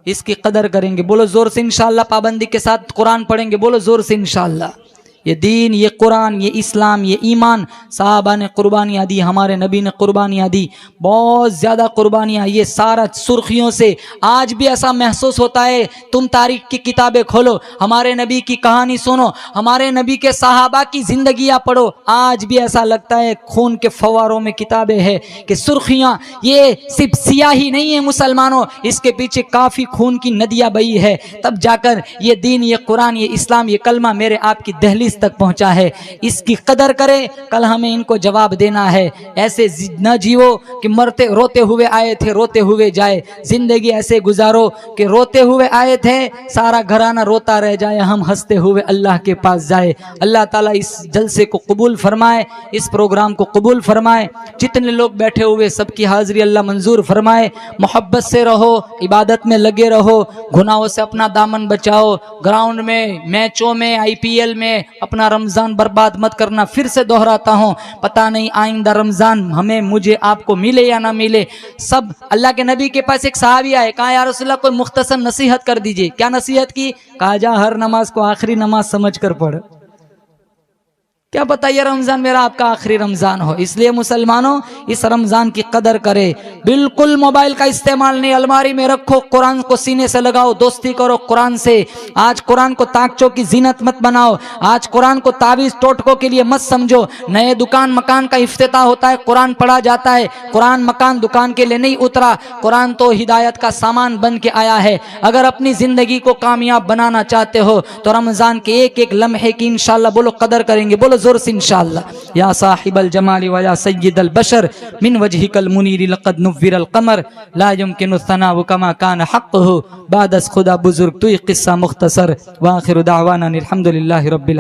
इसकी कदर करेंगे। बोलो जोर से इंशाअल्लाह। पाबंदी के साथ कुरान पढ़ेंगे। बोलो जोर से इंशाअल्लाह। ये दीन, ये कुरान, ये इस्लाम, ये ईमान, साहबा ने कुर्बानियाँ दी, हमारे नबी ने कुर्बानियाँ दी, बहुत ज़्यादा कुर्बानियाँ। ये सारा सुर्खियों से आज भी ऐसा महसूस होता है। तुम तारीख की किताबें खोलो, हमारे नबी की कहानी सुनो, हमारे नबी के साहबा की जिंदगियाँ पढ़ो, आज भी ऐसा लगता है खून के फव्वारों में किताबें हैं कि सुर्खियाँ। ये सिर्फ सियाही नहीं है मुसलमानों, इसके पीछे काफ़ी खून की नदियाँ बही है, तब जाकर ये दीन, ये कुरान, ये इस्लाम, ये कलमा मेरे आपकी दहलीज तक पहुंचा है। इसकी कदर करें, कल हमें इनको जवाब देना है। ऐसे न जियो कि मरते रोते हुए आए थे रोते हुए जाए, जिंदगी ऐसे गुजारो कि रोते हुए आए थे सारा घराना रोता रह जाए, हम हंसते हुए अल्लाह के पास जाए। अल्लाह ताला इस जलसे को कबूल फरमाए, इस प्रोग्राम को कबूल फरमाए। जितने लोग बैठे हुए सबकी हाजिरी अल्लाह मंजूर फरमाए। मोहब्बत से रहो, इबादत में लगे रहो, गुनाहों से अपना दामन बचाओ। ग्राउंड में, मैचों में, IPL में अपना रमजान बर्बाद मत करना। फिर से दोहराता हूँ, पता नहीं आइंदा रमजान हमें, मुझे, आपको मिले या ना मिले। सब अल्लाह के नबी के पास एक सहाबी आए, कहा या रसूलल्लाह कोई मुख्तसर नसीहत कर दीजिए। क्या नसीहत की? कहा जा हर नमाज को आखिरी नमाज समझ कर पढ़। क्या पता ये रमजान मेरा आपका आखिरी रमजान हो। इसलिए मुसलमानों, इस रमजान की कदर करें। बिल्कुल मोबाइल का इस्तेमाल नहीं, अलमारी में रखो, कुरान को सीने से लगाओ, दोस्ती करो कुरान से। आज कुरान को ताकचों की जीनत मत बनाओ, आज कुरान को ताबीज टोटकों के लिए मत समझो। नए दुकान मकान का इफ्तिताह होता है, कुरान पढ़ा जाता है। कुरान मकान दुकान के लिए नहीं उतरा, कुरान तो हिदायत का सामान बन के आया है। अगर अपनी जिंदगी को कामयाब बनाना चाहते हो तो रमजान के एक एक लम्हे की इंशाअल्लाह बोलो कदर करेंगे। बोलो जोर से इंशाअल्लाह। या साहिबल जमाली व या सय्यिदल बशर मिन वजहिकल मुनीर लक़द नुव्विरल क़मर ला युमकिनु सनाउ कमा कान हक़्क़ुहु बादस खुदा बुजुर्ग। तो ये किस्सा मुख्तसर। व आखिरु दावाना अनिल हम्दुलिल्लाहि रब्बिल